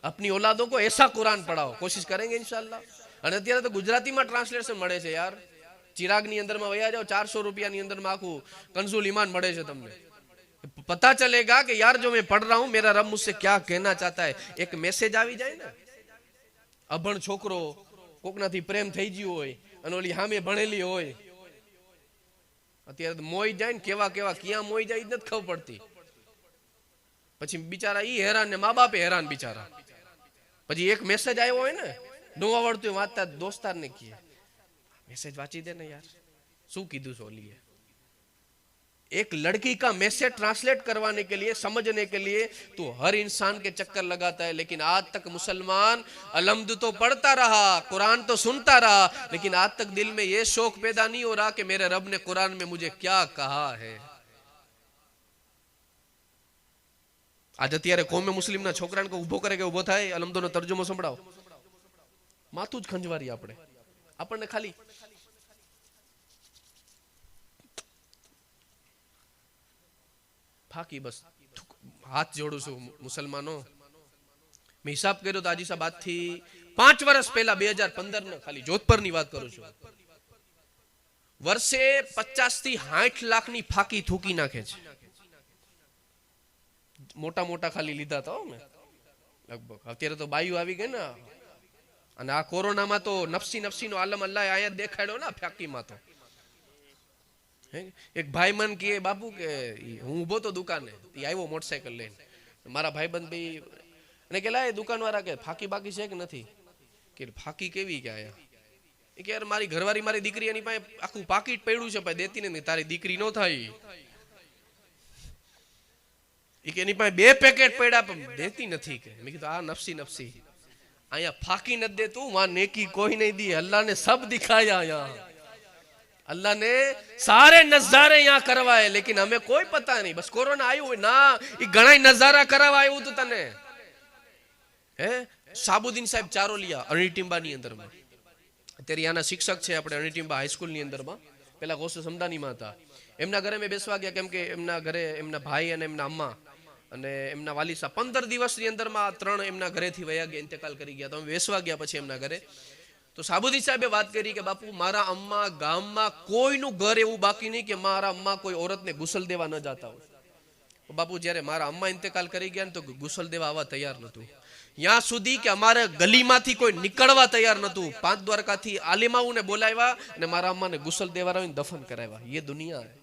[SPEAKER 1] अपनी औलादों को ऐसा कुरान पढ़ाओ, कोशिश करेंगे इंशाअल्लाह। અને અત્યારે તો ગુજરાતીમાં ટ્રાન્સલેશન મળે છે યાર, ચિરાગની અંદરમાં વયા જાઓ, 400 રૂપિયાની અંદરમાં આખું કંઝુલ ઈમાન મળે છે તમને। पता चलेगा कि यार जो मैं पढ़ रहा हूं मेरा रब मुझसे क्या कहना चाहता है। एक मैसेज આવી જાય ને, અભણ છોકરો કોકનાથી પ્રેમ થઈ ગયો હોય અને ઓલી સામે ભણેલી હોય, અત્યારે મોઈ જાય ને, કેવા કેવા ક્યાં મોઈ જાય જ નથી ખબર પડતી। પછી બિચારા ઈ હેરાન ને મા બાપે હેરાન બિચારા। પછી એક મેસેજ આવ્યો હોય ને, નો આવડતું વાંચતા દોસ્તારને કહે, મેસેજ વાંચી દે ને यार, શું કીધું છે ઓલીએ। एक लड़की का मैसेज ट्रांसलेट करवाने के लिए, समझने के लिए तो हर इंसान के चक्कर लगाता है। लेकिन आज तक मुसलमान अलहम्द तो पढ़ता रहा, कुरान तो सुनता रहा, लेकिन आज तक दिल में यह शौक पैदा नहीं हो रहा कि मेरे रब ने कुरान में मुझे क्या कहा है। आज अत्यारे कौमे मुस्लिम ना छोकराने को उभो करे के उभो थाय, अलहम्दो नो तर्जुमो संभळाव, माथुं ज खंजवारी आपणे, आपणे खाली फाकी। बस हाथ जोड़ू छू मुसलमानों, मैं हिसाब कर्यो तो आजी साहब आज थी 5 वर्ष पहला 2015 ने खाली जोधपुर ની વાત કરું છું વર્ષે 50 થી 60 લાખ ની ફાકી થૂકી નાખે છે મોટા મોટા ખાલી લીધા તો મેં લગભગ અત્યારે તો બાયુ આવી ગઈ ને અને આ કોરોના માં તો નફસી નફસી નો આલમ અલ્લાહ આયા દેખાડ્યો ને ફાકી માં તો એક ભાઈ મન કે બાપુ કે હું ઉભો તો દુકાને ઈ આવ્યો મોટરસાઇકલ લઈને મારા ભાઈબંધ ભાઈ અને કે લાય દુકાન વાળા કે ફાકી બાકી છે કે નથી કે ફાકી કેવી કે આયા એ કે યાર મારી ઘરવાળી મારી દીકરી એની પાસે આખું પાકીટ પડ્યું છે ભાઈ દેતી નથી તારી દીકરી નો થાય એ કે એની પાસે 2 પેકેટ પડ્યા પણ દેતી નથી કે મેં કીધું આ નફસી નફસી આયા ફાકી ન દે તું વहां नेकी कोई नहीं दी अल्लाह ने सब दिखाया यहाँ अल्लाह ने सारे नजारे यहाँ करवाए लेकिन हमें कोई पता नहीं बस कोरोना आयु ना ये घणा नजारा करवा आयु तो तने है साबुद्दीन साहब चारोलिया अणिटिंबा ની અંદર માં અત્યારે આના શિક્ષક છે આપણે અણિટિંબા હાઈસ્કૂલ ની અંદર માં પેલા ગોસ્ત સમદાની માં હતા એમના ઘરે મે બેસવા ગયા કેમ કે એમના ઘરે એમના ભાઈ અને એમના અમ્મા અને એમના વાલી સાહેબ 15 દિવસ ની અંદર માં ત્રણ એમના ઘરે થી વયા ગયા ઇંતકાલ કરી ગયા તો અમે બેસવા ગયા પછી એમના ઘરે तो साबुद्दीन साहबे बात करी कि बापू मारा अम्मा गाम में कोई नु घर एवं बाकी नहीं कि मारा अम्मा कोई औरत ने गुसल देवा न जाता हो तो बापू जयरे मारा अम्मा इंतकाल करी गया तो गुसल देवा आवा तैयार नतु यहाँ सुधी कि अमारे गली मांथी कोई निकलवा तैयार नतु 5 द्वारका थी आलिमाओं ने बोलाव्या ने मारा अम्मा ने गुसल देवा दफन कराव्या ये दुनिया है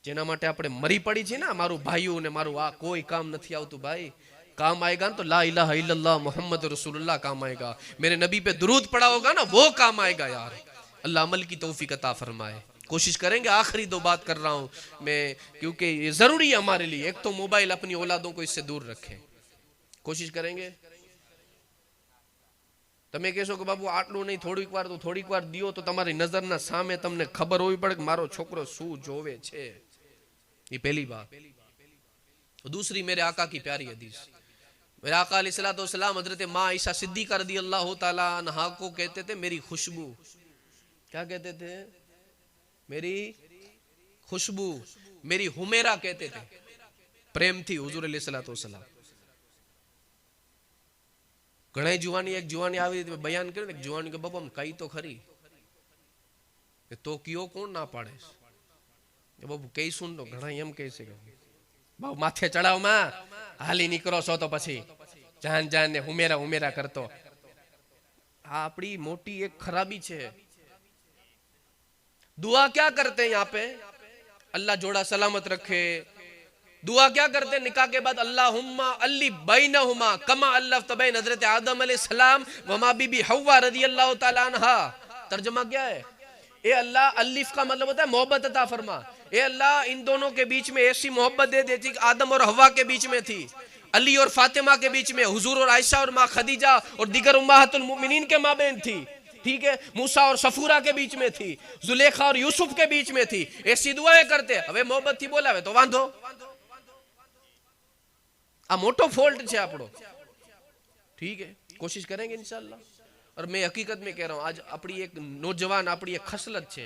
[SPEAKER 1] जेना माटे आपणे मरी पड़ी छे ना मारू भाईओ ने मारू आ कोई काम नहीं आवतु भाई काम आएगा तो ला इलाहा इल्लल्लाह मोहम्मद रसूलुल्लाह काम आएगा मेरे नबी पे दुरूद पड़ा होगा ना वो काम आएगा यार अल्लाह अमल की तौफीक अता फरमाए कोशिश करेंगे आखिरी 2 बात कर रहा हूं मैं क्योंकि ये जरूरी है हमारे लिए एक तो मोबाइल अपनी औलादों को इससे दूर रखें कोशिश करेंगे તમે કહેશો કે બાબુ આટલું નહીં થોડીક વાર દિયો તો તમારી નજરના સામે તમને ખબર હોવી પડે કે મારો છોકરો શું જોવે છે ये पहली बात दूसरी मेरे आका की प्यारी हदीस मेरे आका अलैहिस्सलाम हजरत माँ आयशा सिद्दीक़ा रज़ियल्लाहु ताला अन्हा को कहते थे मेरी खुशबू क्या कहते थे मेरी खुशबू मेरी हुमेरा कहते थे प्रेम थी हुजूर अलैहिस्सलाम घणे जुवानी एक जुवानी आवी बयान कर्યું ને जुवानी के बाबा कई तो खरी तो कियो कोण ना पाड़े बाबू कई सुन तो घणा एम कहे છે बाबू माथे चढ़ाव में हाली निकरो सो तो पछी जान जान ने हुमेरा हुमेरा करतो आ अपनी मोटी एक खराबी छे दुआ क्या करते हैं यहाँ पे अल्लाह जोड़ा सलामत रखे दुआ क्या करते हैं निकाह के बाद अल्लाहुम्मा अल्ली बैनहुमा कमा अल्लफ्त बैन हजरत आदम अलैहिस्सलाम व मां बीबी हव्वा रज़ियल्लाहु ताला अन्हा तर्जुमा क्या है ए अल्लाह अल्लिफ का मतलब होता है मोहब्बत अता फरमा ए अल्लाह इन दोनों के बीच में ऐसी मोहब्बत दे देती कि आदम और हव्वा के बीच में थी अली और फातिमा के बीच में हुजूर और आयशा और मां खदीजा और दीगर उम्महातुल मुमिनीन के माबैन थी ठीक है मूसा और सफूरा के बीच में थी जुलेखा और यूसुफ के बीच में थी ऐसी दुआएं करते हवे मोहब्बत थी बोलावे तो वांधो आ मोटो फॉल्ट छे आपड़ो ठीक है कोशिश करेंगे इंशाअल्लाह और मैं हकीकत में कह रहा हूं आज अपनी एक नौजवान अपनी एक खसलत छे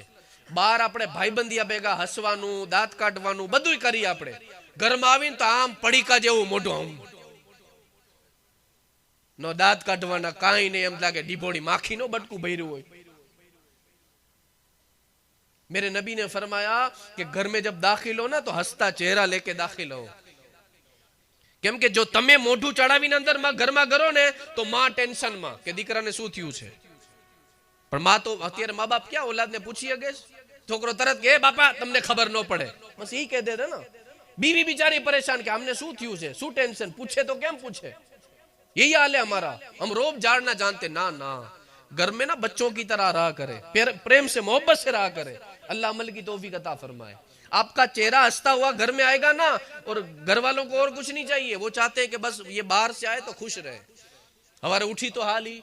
[SPEAKER 1] बार आपणे भाईबंधिया भेगा हसवानु दांत काढवानु बधुंय करी आपणे घर में आवीने तो आम पड़ीका जेवुं मोढुं आम नो दांत काढवाना काई नहीं एम लागे डीबोड़ी माखी नो बटकू भर्યું होय मेरे नबी ने फरमाया कि घर में जब दाखिल हो ना तो हंसता चेहरा लेके दाखिल हो केम के जो तमे मोढुं चढ़ावीने अंदर में घर में करो ने तो मां टेंशन में के दीकराने शुं थयुं छे पण मां तो अत्यारे माँ बाप क्या औलाद ने पूछी हगे छोकरो तरत के बापा तमने खबर न पड़े बस ई कह दे ना बीवी बिचारी परेशान के हमने शुं थयुं छे शुं टेंशन पूछे तो केम पूछे यही हाल है हमारा हम रोब झाड़ना जानते ना ना घर में ना बच्चों की तरह रहा करे प्रेम से मोहब्बत से रहा करे अल्लाह अमल की तौफीक अता फरमाए आपका चेहरा हंसता हुआ घर में आएगा ना और घर वालों को और कुछ नहीं चाहिए वो चाहते हैं कि बस ये बाहर से आए तो खुश रहे हवारे उठी तो हाल ही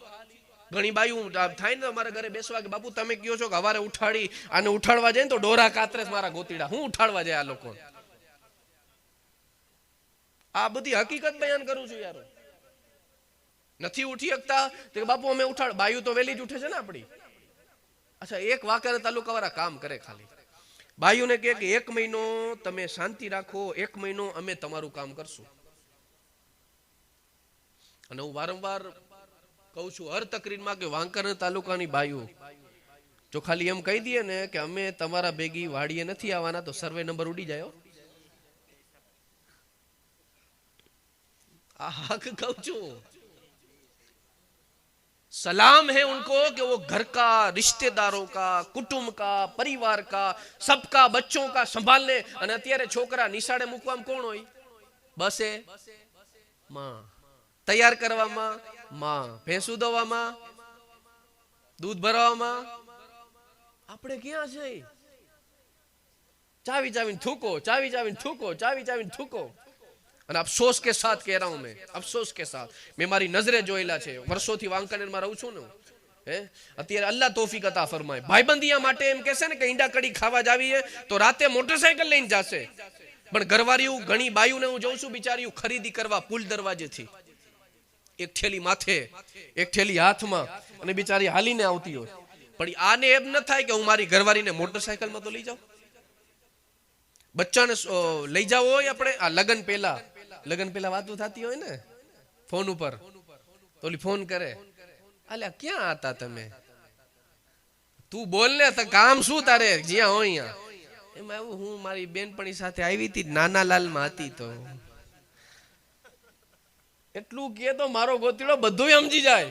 [SPEAKER 1] घणी बायू थाय ने हमारे घरे बेसवा के बापू तमे कहो छो के हवारे उठाड़ी आने उठाड़वा जाए तो डोरा कातरे मारा गोतीड़ा हूँ उठाड़वा जाए आ लोको आ बधी हकीकत बयान करूं छुं यार नहीं उठी सकता तो बापू अमे उठाड़ बायू तो वेली ज उठे छे ने आपणी अच्छा एक वाकर तालुका वाळा काम करे खाली बायू ने कहे कि 1 महीनो तमे शांति राखो 1 महीनो अमे तमारू काम करशुं અને હું વારંવાર કહું છું હર તકરીરમાં કે વાંકાનેર તાલુકાની બાયું જો ખાલી એમ કહી દઈએ ને કે અમે તમારા ભેગી વાડીએ નથી આવવાના તો સર્વે નંબર ઉડી જાય. આ હક કહું છું. सलाम है उनको कि वो घर का, रिश्तेदारों का, कुटुंब का, परिवार का, सबका, बच्चों का संभाल ले. અને અત્યારે છોકરા નિશાળે મૂકવામાં કોણ હોય? બસે માં, તૈયાર કરવામાં માં, ભેંસું દોવામાં, દૂધ ભરવામાં. આપણે ક્યાં છે? ચાવી ચાવીને થૂકો, ચાવી ચાવીને થૂકો, ચાવી ચાવીને થૂકો. અને અફસોસ કે સાથ કહ રહા હું મેં, અફસોસ કે સાથ. મેં મારી નજરે જોયેલા છે, વર્ષોથી વાંકાનેરમાં રહું છું ને. અત્યારે અલ્લાહ તોફીક અતા ફરમાય. ભાઈબંધિયા માટે એમ કહેશે ને કે ઈંડા કડી ખાવા જાવીએ તો રાતે મોટરસાયકલ લઈને જશે, પણ ઘરવાળીયું ઘણી બાયુને હું જોઉં છું બિચારીયું ખરીદી કરવા પુલ દરવાજેથી એક થેલી માથે, એક થેલી હાથમાં, અને બિચારી હાલીને આવતી હોય. પણ આને એમ ન થાય કે હું મારી ઘરવાળીને મોટરસાયકલમાં તો લઈ જાઉં. બચ્ચાને લઈ જાવ હોય આપણે આ લગન પહેલા વાતો થતી હોય ને ફોન ઉપર, તો ઓલી ફોન કરે, અલ્યા ક્યાં હતા તમે? તું બોલ ને, કામ શું તારે? જ્યાં હોય ત્યાં. એમાં એવું, હું મારી બેનપણી સાથે આવી હતી, નાના લાલમાં હતી. તો એટલું કે તો મારો ગોતીડો બધું સમજી જાય.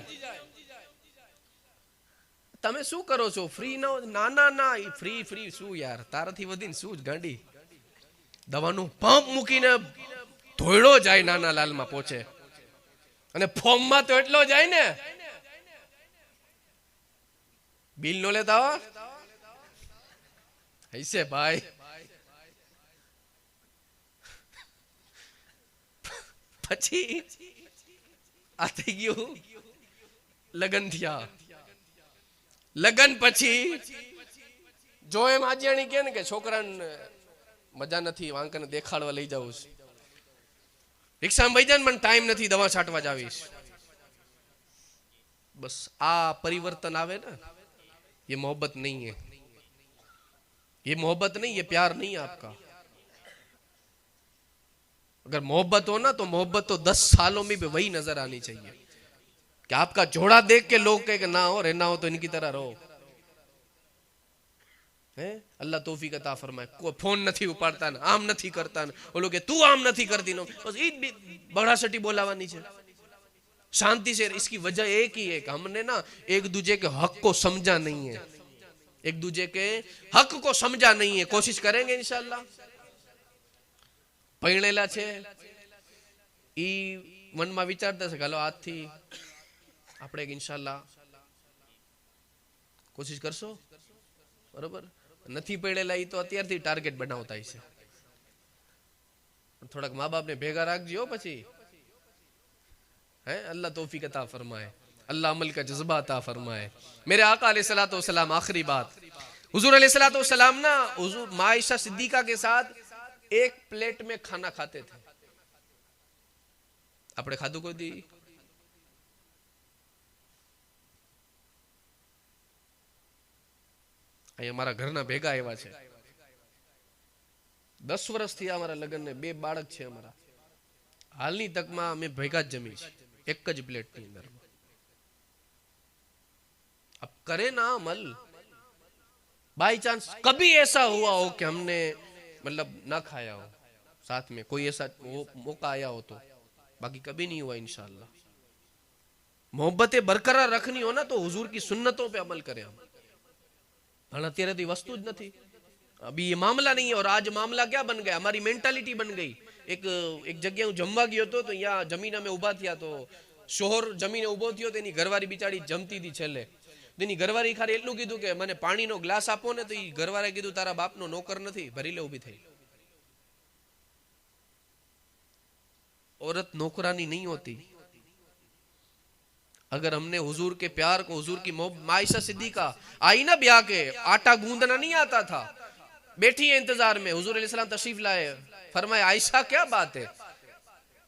[SPEAKER 1] તમે શું કરો છો? ફ્રી નો? ના ફ્રી શું યાર, તારાથી વધીને શું જ ગાંડી. દવાનું પંપ મૂકીને ધોયડો જાય, નાના લાલમાં પહોંચે. અને ફોર્મમાં તો એટલો જાય ને, બિલ નો લેતા હૈસે ભાઈ. પછી આ થઈ ગયું, લગન થયા. લગન પછી જો એમ આજીયાણી કે ને કે છોકરાને મજા નથી, વાંકાને દેખાડવા લઈ જાઉં છું, રિક્ષામાં ભાઈ જાય, મને ટાઈમ નથી, દવા છાંટવા જાવીશ. બસ આ પરિवर्तन आवे ना, ये मोहब्बत नहीं है, ये मोहब्बत नहीं, ये प्यार नहीं है आपका. अगर मोहब्बत हो ना तो मोहब्बत तो 10 सालों में भी वही नजर आनी चाहिए कि आपका जोड़ा देख के लोग कहे कि ना हो, रहना हो तो इनकी तरह रहो. अल्लाह तौफीक अता फरमाए. कोई फोन नहीं उपाड़ता ने, आम नहीं करता ने, वो लोग तू आम नहीं करती नो, बस ईद भी बड़ासटी बोलावानी है. शांति से. इसकी वजह एक ही है कि हमने ना एक दूजे के हक को समझा नहीं है, एक दूजे के हक को समझा नहीं है. कोशिश करेंगे इंशाअल्लाह. પરણેલા છે ઈ મનમાં વિચારતા છે કે હાલો આજથી આપણે ઇન્શાઅલ્લાહ કોશિશ કરશો, બરોબર? નથી પડેલા ઈ તો અત્યારથી ટાર્ગેટ બનાવતા છે. થોડાક મા બાપને ભેગા રાખજો પછી. अल्लाह तौफीक अता फरमाए, अल्लाह अमल का जज्बा अता फरमाए. मेरे आका अलैहिस्सलातु वस्सलाम, आखिरी बात, हुजूर अलैहिस्सलातु वस्सलाम ना हुजूर माँ आयशा सिद्दीका के साथ एक प्लेट में खाना खाते थे. આપણે ખાધું કોઈ દી? અહીંયા મારા ઘરના ભેગા એવા છે, 10 વર્ષથી અમારા લગ્નને 2 બાળક છે અમારા. હાલની તકમાં અમે ભેગા જ જમી છે एक ज प्लेट के अंदर. अब करे ना अमल. बाई चांस कभी ऐसा हुआ हो कि हमने मतलब ना खाया हो साथ में, कोई ऐसा मौका आया हो तो, बाकी कभी नहीं हुआ इंशाअल्लाह. मोहब्बतें बरकरार रखनी हो ना तो हुजूर की सुन्नतों पे अमल करें हम. અત્યારે તો વસ્તુ જ નથી. अभी ये मामला नहीं है. और आज मामला क्या बन गया? हमारी मेंटालिटी बन गई. एक जगह हूँ जमवा गयो तो यहाँ जमीन में उभा थया तो शोहर जमीने उभो थयो, तेनी घरवारी बिचारी जमती थी छेल्ले. तेनी घरवारी खाली એટલું કીધું કે મને પાણીનો ગ્લાસ આપો ને, તો ઈ ઘરવાળાએ કીધું તારા બાપનો નોકર નથી, ભરી લે, ઊભી થઈ. औरत नौकरानी नहीं होती. अगर हमने हुजूर के प्यार को, हुजूर की मोहब्बत, आयशा सिद्दीका आई ना ब्याह के, आटा गूंदना नहीं आता था, बैठी है इंतजार में. हुजूर अलैहि सलाम तशरीफ लाए, फरमाया आयशा क्या बात है?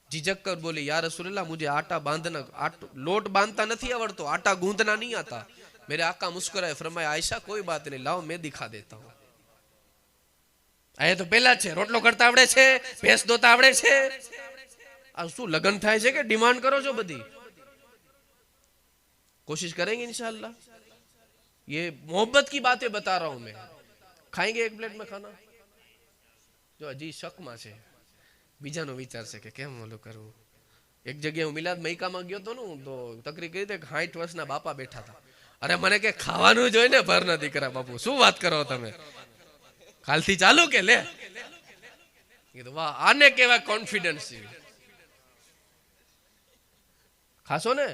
[SPEAKER 1] झिझक कर बोले या रसूलल्लाह मुझे आटा बांधना, लोट बांधता नहीं आवड़तो, आटा गूंदना नहीं आता. मेरे आका मुस्कुराए, फरमाया आयशा कोई बात नहीं, लाओ मैं दिखा देता हूं. आया तो पहला छे, रोटलो करता आवड़े छे, भैंस दोता आवड़े छे. आ શું લગન થાય છે કે ડિમાન્ડ કરો છો બધી? कोशिश करेंगे इंशाअल्लाह। ये मोहब्बत की बातें बता रहा हूं मैं। खाएंगे एक प्लेट में खाना जो हजी શકમાં છે, બીજાનો વિચાર છે કે કેમ ઓલું કરવું। એક જગ્યાએ હું મિલાદ મૈકામાં ગયો તો ને, તો તકરીર કરી હતી 60 વર્ષના બાપા બેઠા હતા। અરે મને કે ખાવાનું જોઈને ભરના દીકરા બાપુ શું વાત કરો તમે, કાલથી ચાલુ કે લે। કીધું વાહ, આને કેવા કોન્ફિડન્સ છે। खासो ने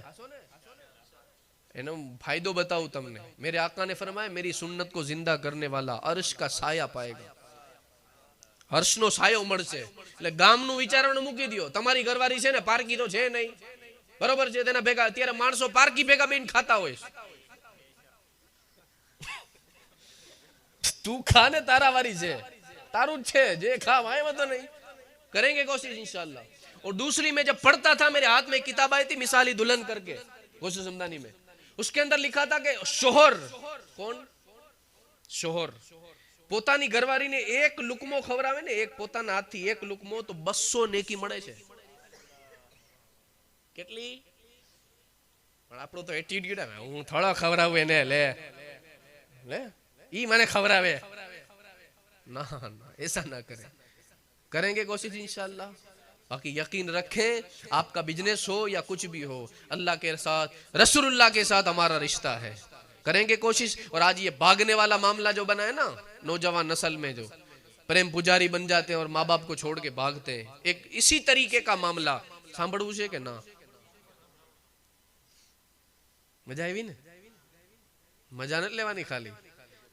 [SPEAKER 1] एनो फायदो बताऊं तमने। मेरे आका ने फरमाया मेरी सुन्नत को जिंदा करने वाला अर्श का साया पाएगा। हर्ष नो सायो मळशे। એટલે ગામનું વિચારવાનું મૂકી દયો। તમારી ઘરવાળી છે ને પારકી તો છે નહીં, બરોબર છે, તેના ભેગા અત્યારે માણસો પારકી ભેગા બેન ખાતા હોય। તું ખા ને, તારા વારી છે, તારું જ છે, જે ખા વાય મત नहीं। करेंगे कोशिश इंशाअल्लाह। और दूसरी में जब पढ़ता था मेरे हाथ में किताब आई थी मिसाली दुल्हन करके गोशे समदानी में, उसके अंदर लिखा था कि शोहर कौन, शोहर પોતાની ઘરવાળીને એક લુકમો ખવરાવે ને, એક પોતાના હાથથી એક લુકમો, તો 200 નેકી મળે છે। કેટલી? પણ આપણો તો એટીટ્યુડ આવે, હું થોડો ખવરાવું એને, લે લે ઈ મને ખવરાવે ना ना, ऐसा ना करें। करेंगे कोशिश इंशाअल्लाह। बाकी यकीन रखें, आपका बिजनेस हो या कुछ भी हो, अल्लाह के साथ, रसूलुल्लाह के साथ हमारा रिश्ता है। करेंगे कोशिश। और आज ये भागने वाला मामला जो बना है ना, नौजवान नस्ल में जो प्रेम पुजारी बन जाते हैं और माँ बाप को छोड़ के भागते हैं, एक इसी तरीके का मामला सांभळवू छे के ना? मजा आई ने? मजा न लेवानी खाली,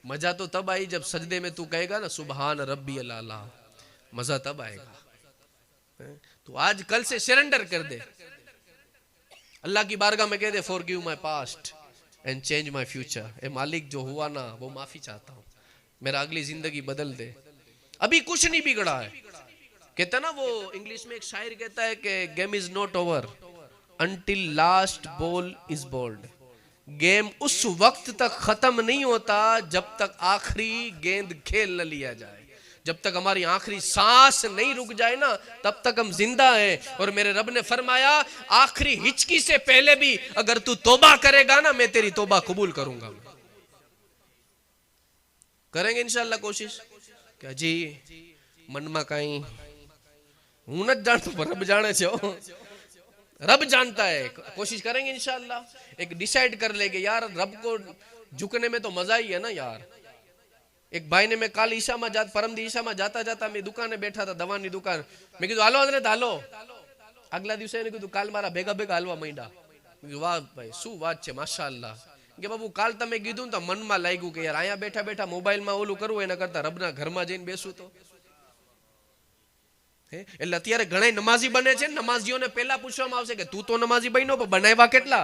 [SPEAKER 1] मजा तो तब आई जब सजदे में तू कहेगा ना सुबहान रब्बी अला, मजा तब आएगा। तो आज कल से सरेंडर कर दे, अल्लाह की बारगाह में कह दे forgive my past and change my future. ए मालिक जो हुआ ना वो माफी चाहता हूं, मेरा अगली जिंदगी बदल दे, अभी कुछ नहीं बिगड़ा है। कहता ना वो इंग्लिश में एक शायर कहता है कि game is not over until last ball is bowled. Game उस वक्त तक खत्म नहीं होता जब तक आखिरी गेंद खेल न लिया जाए। जब तक हमारी आखिरी सांस नहीं रुक जाए ना, तब तक हम जिंदा हैं। और मेरे रब ने फरमाया आखिरी हिचकी से पहले भी अगर तू तौबा करेगा ना, मैं तेरी तौबा कबूल करूंगा। करेंगे इंशाअल्लाह कोशिश। क्या जी मन में कहीं हूं न जानता, रब जाने छे, रब जानता है। कोशिश करेंगे इंशाअल्लाह। एक डिसाइड कर लेंगे यार, रब को झुकने में तो मजा ही है ना यार। एक भाई ने, मैं काल ईशा में परम दी ईशा में जाता जाता मैं दुकाने बैठा था, दवानी दुकान। मैं कीधुं हालो अंदर हालो। अगला दिवसे एने कीधुं काल मारा भेगा भेगा हालवा मड्या। वाह भाई शू बात छे, माशाअल्लाह। के बाबू काल तमे कीधुं तो मन में लाग्युं के यार आया बैठा बैठा मोबाइल में ओલું કરવું એના કરતા રબના ઘરમાં જઈને બેસું તો। એટલે અત્યારે ઘણા નમાઝી બને છે, નમાઝીઓને પહેલા પૂછવામાં આવશે કે તું તો નમાઝી બન્યો પણ બનાવ્યા કેટલા।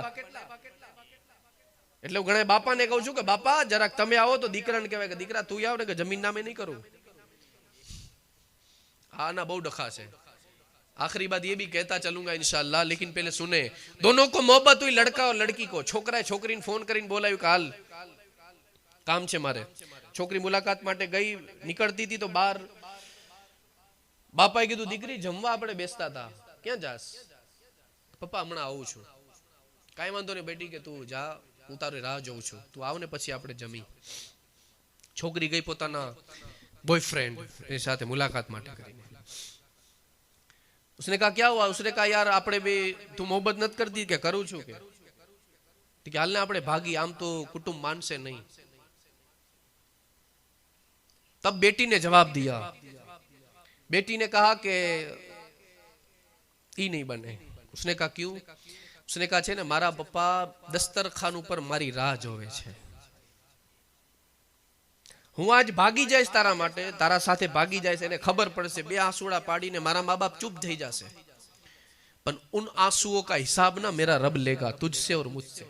[SPEAKER 1] એટલે હું ઘણા બાપાને કહું છું કે બાપા જરાક તમે આવો તો દીકરાને કહેવાય કે દીકરા તું આવ ને કે જમીન નામે નહીં કરું। હા ના બહુ ડખા છે। आखिरी बात ये भी कहता चलूंगा इंशाअल्लाह, लेकिन पहले सुने। दोनों को मोहब्बत हुई, लड़का और लड़की को। छोकराए छोकरीने फोन કરીને બોલાવ્યું કે હાલ કામ છે મારે। છોકરી મુલાકાત માટે ગઈ, નીકળતી હતી તો બહાર બાપાએ કીધું દીકરી જમવા આપણે બેસતા હતા, ક્યાં જાસ? પપ્પા હમણાં આવું છું। કાંઈ વાંધો નહીં બેટી કે તું જા, હું તારી રાહ જોઉં છું, તું આવ ને પછી આપણે જમી। છોકરી ગઈ પોતાના બોયફ્રેન્ડ એ સાથે મુલાકાત માટે કરીને। उसने कहा क्या हुआ? उसने कहा यार आपने भी तू मोहब्बत नत करती क्या? करूँ छू के हाल ने आपने भागी, आम तो कुटुंब मानसे नहीं। तब बेटी ने जवाब दिया, बेटी ने कहा कि ई नहीं बने। उसने कहा क्यों? उसने कहा छे ने मारा पप्पा दस्तरखान ऊपर मारी राह जोवे छे। હું આજ ભાગી જઈશ તારા માટે, તારા સાથે ભાગી જઈશ, એને ખબર પડશે, બે આંસુડા પાડીને મારા મા બાપ ચૂપ થઈ જશે, પણ उन आंसुओं का हिसाब ना मेरा रब लेगा तुझसे और मुझसे।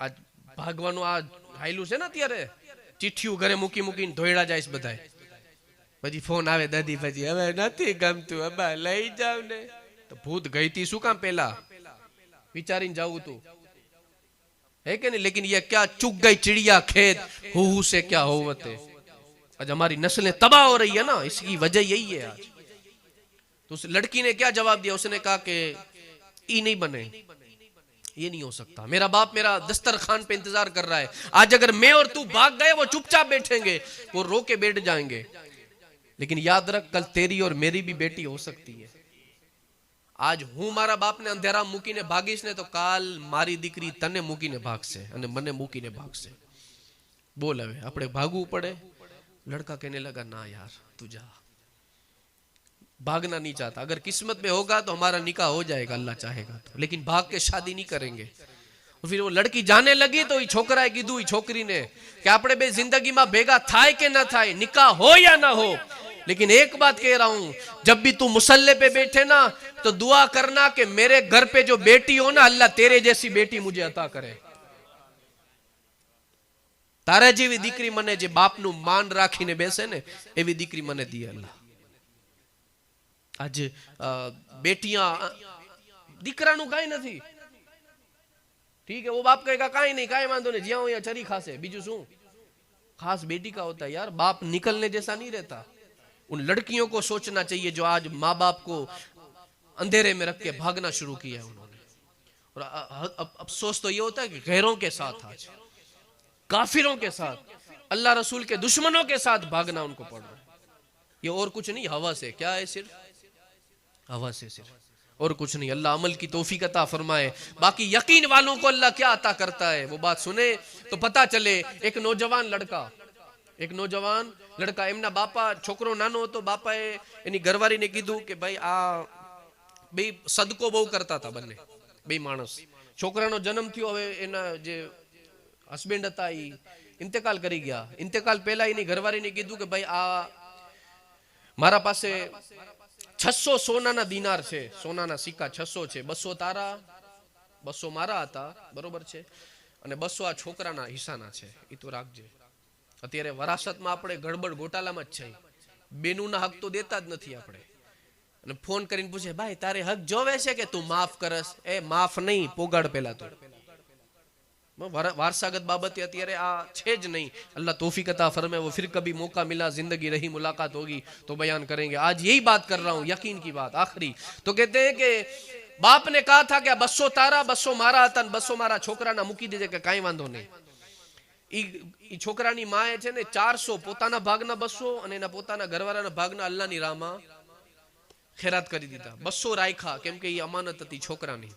[SPEAKER 1] आज ભાગવાનું આ હાઈલું છે ને અત્યારે, ચિઠ્ઠીઓ ઘરે મૂકી મૂકીને ધોઈડા જાય બધાય, પછી ફોન આવે દાદી પછી હવે નથી ગમતું અબા લઈ જાવ ને। તો ભૂત ગઈ તી શું કામ પહેલા વિચારીને જાવું તું, है कि नहीं? लेकिन ये क्या चुग गई चिड़िया खेत, हु से क्या होवते। आज हमारी नस्लें तबाह हो रही है ना, इसकी वजह यही है आज। तो उस लड़की ने क्या जवाब दिया? उसने कहा कि ई नहीं बने, ये नहीं हो सकता। मेरा बाप मेरा दस्तरखान पे इंतजार कर रहा है। आज अगर मैं और तू भाग गए, वो चुपचाप बैठेंगे, वो रो के बैठ जाएंगे। लेकिन याद रख, कल तेरी और मेरी भी बेटी हो सकती है। आज हूँ मारा बाप ने अंधेरा मूकीने भागीश ने, तो काल मारी दीकरी तने मूकीने भागશે અને મને મૂકીને ભાગશે। बोल હવે આપણે ભાગવું પડે? लड़का कहने लगा ना यार तू जा, भागना नहीं चाहता। अगर किस्मत में होगा तो हमारा निकाह हो जाएगा, अल्लाह चाहेगा तो, लेकिन भाग के शादी नहीं करेंगे। और फिर वो लड़की जाने लगी तो ये छोकराए कीधું, ये छोकरी ने कि આપણે બે जिंदगीમાં ભેગા થાય કે ના થાય, निकाह हो या ना हो, लेकिन एक बात कह रहा हूं, जब भी तू मुसल्ले पे बैठे ना तो दुआ करना कि मेरे घर पे जो बेटी हो ना, अल्लाह तेरे जैसी बेटी मुझे अता करे। तारा जेवी दीकरी मने जे बापनु मान राखीने बेसे ने एवी दीकरी मने दी अल्लाह। आज बेटियां दीकरानु काई नहीं, ठीक है, वो बाप कहेगा काई नहीं, काई वांधो नहीं, ज्यां या चरी खासे, बीजू शू। खास बेटी का होता है यार, बाप निकलने जैसा नहीं रहता। उन लड़कियों को सोचना चाहिए जो आज माँ बाप को अंधेरे में रख के भागना शुरू किया है उन्होंने। और अफसोस तो ये होता है कि गैरों के साथ, आज काफिरों के साथ, अल्लाह रसूल के दुश्मनों के साथ भागना उनको पड़ रहा है। ये और कुछ नहीं, हवा से। क्या है? सिर्फ हवा से, सिर्फ, और कुछ नहीं। अल्लाह अमल की तौफीक अता फरमाए। बाकी यकीन वालों को अल्लाह क्या अता करता है वो बात सुने तो पता चले। एक नौजवान लड़का एमना बापा, छोकरो नानो હતો, બાપાએ એની ઘરવાળીને કીધું કે ભાઈ આ બે સદકો બહુ કરતા હતા બંને, બે માણસ। છોકરાનો જન્મ થયો, હવે એના જે હસબન્ડ હતા એ ઇન્તેકાલ કરી ગયા। ઇન્તેકાલ પહેલા એની ઘરવાળીને કીધું કે ભાઈ આ મારા પાસે 600 સોનાના દિનાર છે, સોનાના સિક્કા 600 છે, 200 તારા, 200 મારા હતા, બરોબર છે, અને 200 આ છોકરાના હિસ્સાના છે, એ તો રાખજે। અત્યારે વરાસતમાં આપણે ગડબડ ગોટાલામાં જ છે, બેનુના હક તો દેતા જ નથી આપણે। અને ફોન કરીને પૂછે ભાઈ તારે હક જોવે છે કે તું માફ કરસ? એ માફ નહીં, પોગાડ પહેલા તો। वारसागत बाबत અત્યારે આ છે જ નહીં। अल्लाह तौफीक अता फरमाए। वो फिर कभी मौका मिला, जिंदगी रही, मुलाकात होगी तो बयान करेंगे। आज यही बात कर रहा हूं, यकीन की बात आखिरी। तो कहते हैं कि बाप ने कहा था कि 200 तारा 200 मारा હતા, 200 મારા છોકરાના મૂકી દેજે કે કાઈ વાંધો નહીં। ઈ છોકરાની માએ છે ને 400 પોતાના ભાગના 200 અને એના પોતાના ઘરવાળાના ભાગના અલ્લાહની રાહમાં खैरात कर दीता। 200 राखा क्योंकि ये अमानत थी छोकरानी।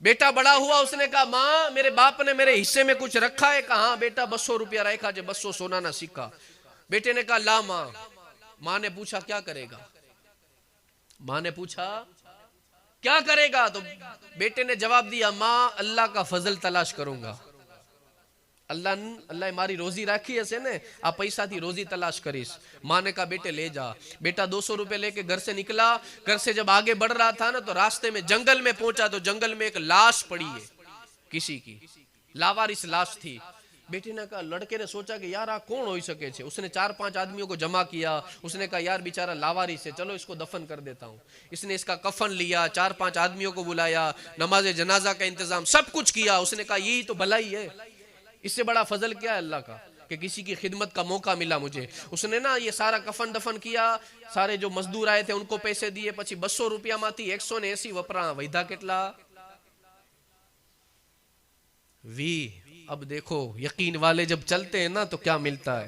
[SPEAKER 1] बेटा बड़ा हुआ, उसने कहा माँ मेरे बाप ने मेरे हिस्से में कुछ रखा है? कहा हाँ बेटा 200 रुपया रखा है, 200 सोना ना सिक्का। बेटे ने कहा ला माँ। माँ ने पूछा क्या करेगा? माँ ने पूछा क्या करेगा? तो बेटे ने जवाब दिया माँ अल्लाह का फजल तलाश करूंगा। अल्लाह मारी रोजी राखी हसे ने, आ पैसा थी रोजी तलाश करीस। माँ ने कहा बेटे ले जा। बेटा 200 रुपए लेके घर से निकला। घर से जब आगे बढ़ रहा था ना तो रास्ते में जंगल में पहुंचा तो जंगल में एक लाश पड़ी है, किसी की लावारिस लाश थी। बेटे ने कहा, लड़के ने सोचा कि यार आ कौन हो सके छे। उसने 4-5 आदमियों को जमा किया। उसने कहा यार बेचारा लावारिस है, चलो इसको दफन कर देता हूँ। इसने इसका कफन लिया, 4-5 आदमियों को बुलाया, नमाज जनाजा का इंतजाम सब कुछ किया। उसने कहा यही तो भलाई है, इससे बड़ा फजल क्या है अल्लाह का कि किसी की खिदमत का मौका मिला मुझे। उसने ना ये सारा कफन दफन किया, सारे जो मजदूर आए थे उनको पैसे दिए, પછી 200 रुपया माथी 180 वपरा वैधा કેટલા 20। अब देखो यकीन वाले जब चलते हैं ना तो क्या मिलता है।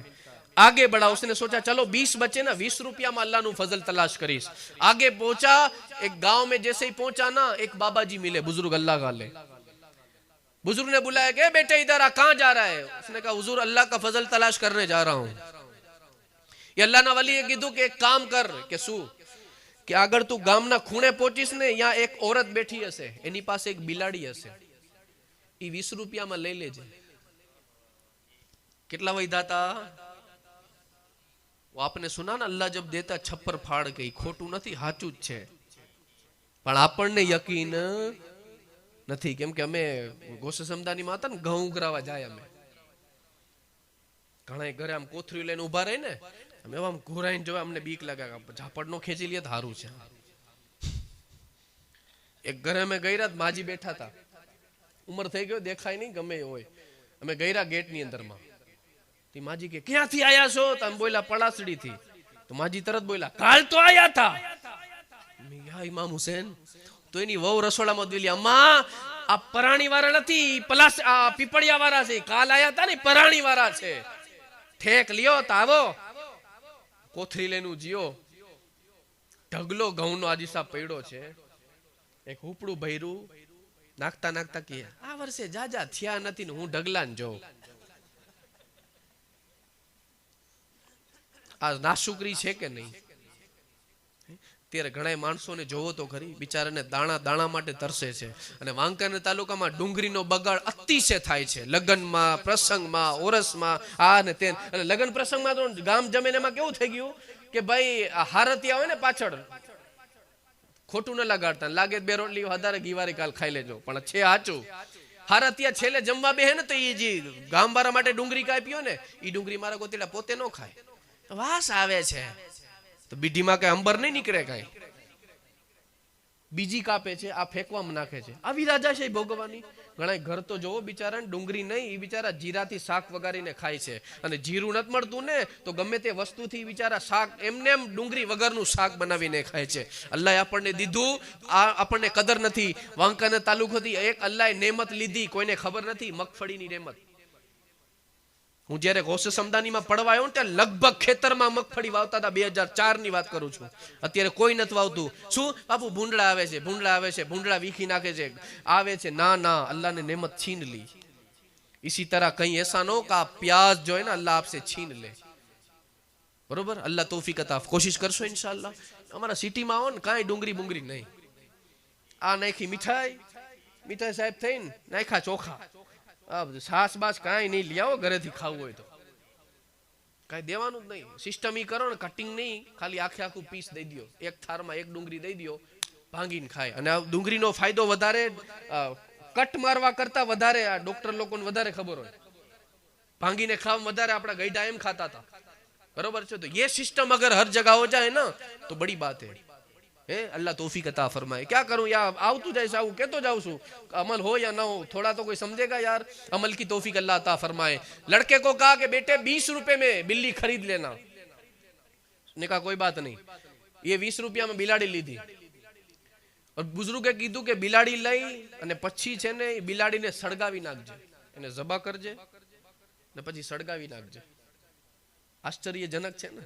[SPEAKER 1] आगे बढ़ा, उसने सोचा चलो 20 बचे ना, 20 रुपया में अल्लाह नु फजल तलाश करीस। आगे पहुंचा, एक गांव में जैसे ही पहुंचा ना एक बाबा जी मिले, बुजुर्ग अल्लाह वाले। बुजुर्ग ने बुलाया कि बेटे इधर आ, कहां जा रहा है? उसने कहा हुजूर अल्लाह का फजल तलाश करने जा रहा हूं। ये अल्लाह ना वली कीधुं कि एक काम कर के शू कि अगर तू गामना खूणे पહોંચીસ ने, यहाँ एक औरत बैठी हसे, एनी पासे एक बिलाड़ी हसे, ई 20 रुपया में लई लेजे। કેટલા વૈધા था? वो आपने सुना ना अल्लाह जब देता छप्पर फाड़ के, खोटू नहीं, हाचू ज छे। पण आपने यकीन नहीं, केम के अमे गोसे समदानी में था ने घઉં ઉઘરાવા જાય। अमे घણા घरे आम कोथरी लઈને ઉભા રહી ને, અમે આમ ઘોરાઈને જોવા, અમને બીક લાગે, ઝાપડનો ખેંચી લે તો હારું છે। એક ઘરે અમે ગઈરા, માજી બેઠા હતા, ઉંમર થઈ ગયો, દેખાય નહીં, ગમે હોય। અમે ગઈરા ગેટની અંદરમાં, ती माजी के क्यांथी आया छो? तो हम बोला पड़ासड़ी थी। तो माजी तरत बोला काल तो आया था। मैं या इमाम हुसैन तो एनी वहू रसोड़ा में बोली अम्मा
[SPEAKER 2] આ પરાણી વાળા નથી, પલાસ આ પીપળિયા વાળા છે. કાલ આયા હતા ને પરાણી વાળા છે. ઠેક લ્યો તો આવો, કોથરી લેનું જીઓ. ઢગલો ઘઉંનો આજીસા પડ્યો છે. એક ઉપડું ભર્યું, નાખતા નાખતા કે આ વર્ષે જાજા થયા નથી ને હું ઢગલા ને જોઉં. આ નાશુકરી છે કે નહીં? ત્યારે ઘણા માણસોને જોવો તો ખરી, બિચારાને દાણા દાણા માટે તરસે છે. અને વાંકાનેર તાલુકામાં ડુંગળીનો બગાડ અતિશય થાય છે. લગ્નમાં, પ્રસંગમાં, ઓરસમાં, આ ને તે. અને લગ્ન પ્રસંગમાં તો ગામ જમીનમાં કેવું થઈ ગયું કે ભાઈ આ હારતિયા હોય ને પાછળ, ખોટું ન લગાડતા, લાગે બે રોટલી વધારે ઘીવારી કાલ ખાઈ લેજો, પણ છે સાચું. હારતિયા છેલ્લે જમવા બેહે ને તો એ જે ગામવાળા માટે ડુંગળી કાપ્યો ને, એ ડુંગળી મારા ગોતીડા પોતે ન ખાય, વાસ આવે છે. તો બીડીમાં કઈ અંબર નહીં નીકળે, કઈ બીજી કાપે છે, આ ફેંકવામાં નાખે છે. આવી રાજા છે ભોગવવાની. ઘણા ઘર તો જોવો બિચારા ડુંગળી નહીં, એ બિચારા જીરાથી શાક વગાડીને ખાય છે. અને જીરું નથી મળતું ને તો ગમે તે વસ્તુથી બિચારા શાક એમને એમ ડુંગળી વગરનું શાક બનાવીને ખાય છે. અલ્લાહ આપણને દીધું, આ આપણને કદર નથી. વાંકાનેર તાલુકાથી એક અલ્લાહે નેમત લીધી, કોઈને ખબર નથી, મગફળીની નેમત. હું જયારે ગૌસે સમદાનીમાં પડવા આવ્યો ને ત્યારે લગભગ ખેતરમાં મગફળી વાવતા હતા. 2004 ની વાત કરું છું. અત્યારે કોઈ નથી વાવતું. શું બાપુ ભૂંડળા આવે છે, ભૂંડળા આવે છે, ભૂંડળા વીખી નાખે છે, આવે છે. ના ના, अल्लाह ने नेमत छीन ली. इसी तरह कहीं ऐसा न हो कि आप प्याज जो है ना अल्लाह आपसे छीन ले. बरोबर? अल्लाह तौफीक अता. कोशिश करशो इंशाअल्लाह. અમારા સિટીમાં આવો ને કાંઈ ડુંગળી બુંગળી નહીં. આ નાખી મીઠાઈ, મીઠાઈ સાહેબ થઈને નાખ્યા ચોખા. છાસ બાસ કાંઈ નહીં લઈ આવો, ઘરેથી ખાવું હોય તો કાંઈ દેવાનું જ નહીં. સિસ્ટમ ઈ કરો ને, કટિંગ નહીં, ખાલી આખે આખું પીસ દઈ દો. એક થારમાં એક ડુંગળી દઈ દો, ભાંગીને ખાય. અને આ ડુંગળીનો ફાયદો વધારે કટ મારવા કરતા વધારે આ ડોક્ટર લોકોને વધારે ખબર હોય. ભાંગીને ખાવા વધારે આપણા ગઈઢા એમ ખાતા હતા. बरोबर છે? तो ये सिस्टम अगर हर जगह हो जाए ना तो बड़ी बात है. अल्लाह तौफीक अता फरमाए. क्या करूं यार, आवतू जैसा हूं कहतो जाऊं છું, अमल हो या ना हो थोड़ा तो कोई समझेगा यार. अमल की तौफीक अल्लाह अता फरमाए. लड़के को कहा कि बेटे 20 रुपए में बिल्ली खरीद लेना. ने कहा कोई बात नहीं. ये 20 रुपया में बिलाड़ी ली थी. और बुजुर्गे कीधું કે બિલાડી લઈ અને પછી છે ને એ બિલાડીને સળગાવી નાખજે, એને જબા કરજે ને પછી સળગાવી નાખજે. આશ્ચર્યજનક છે ને.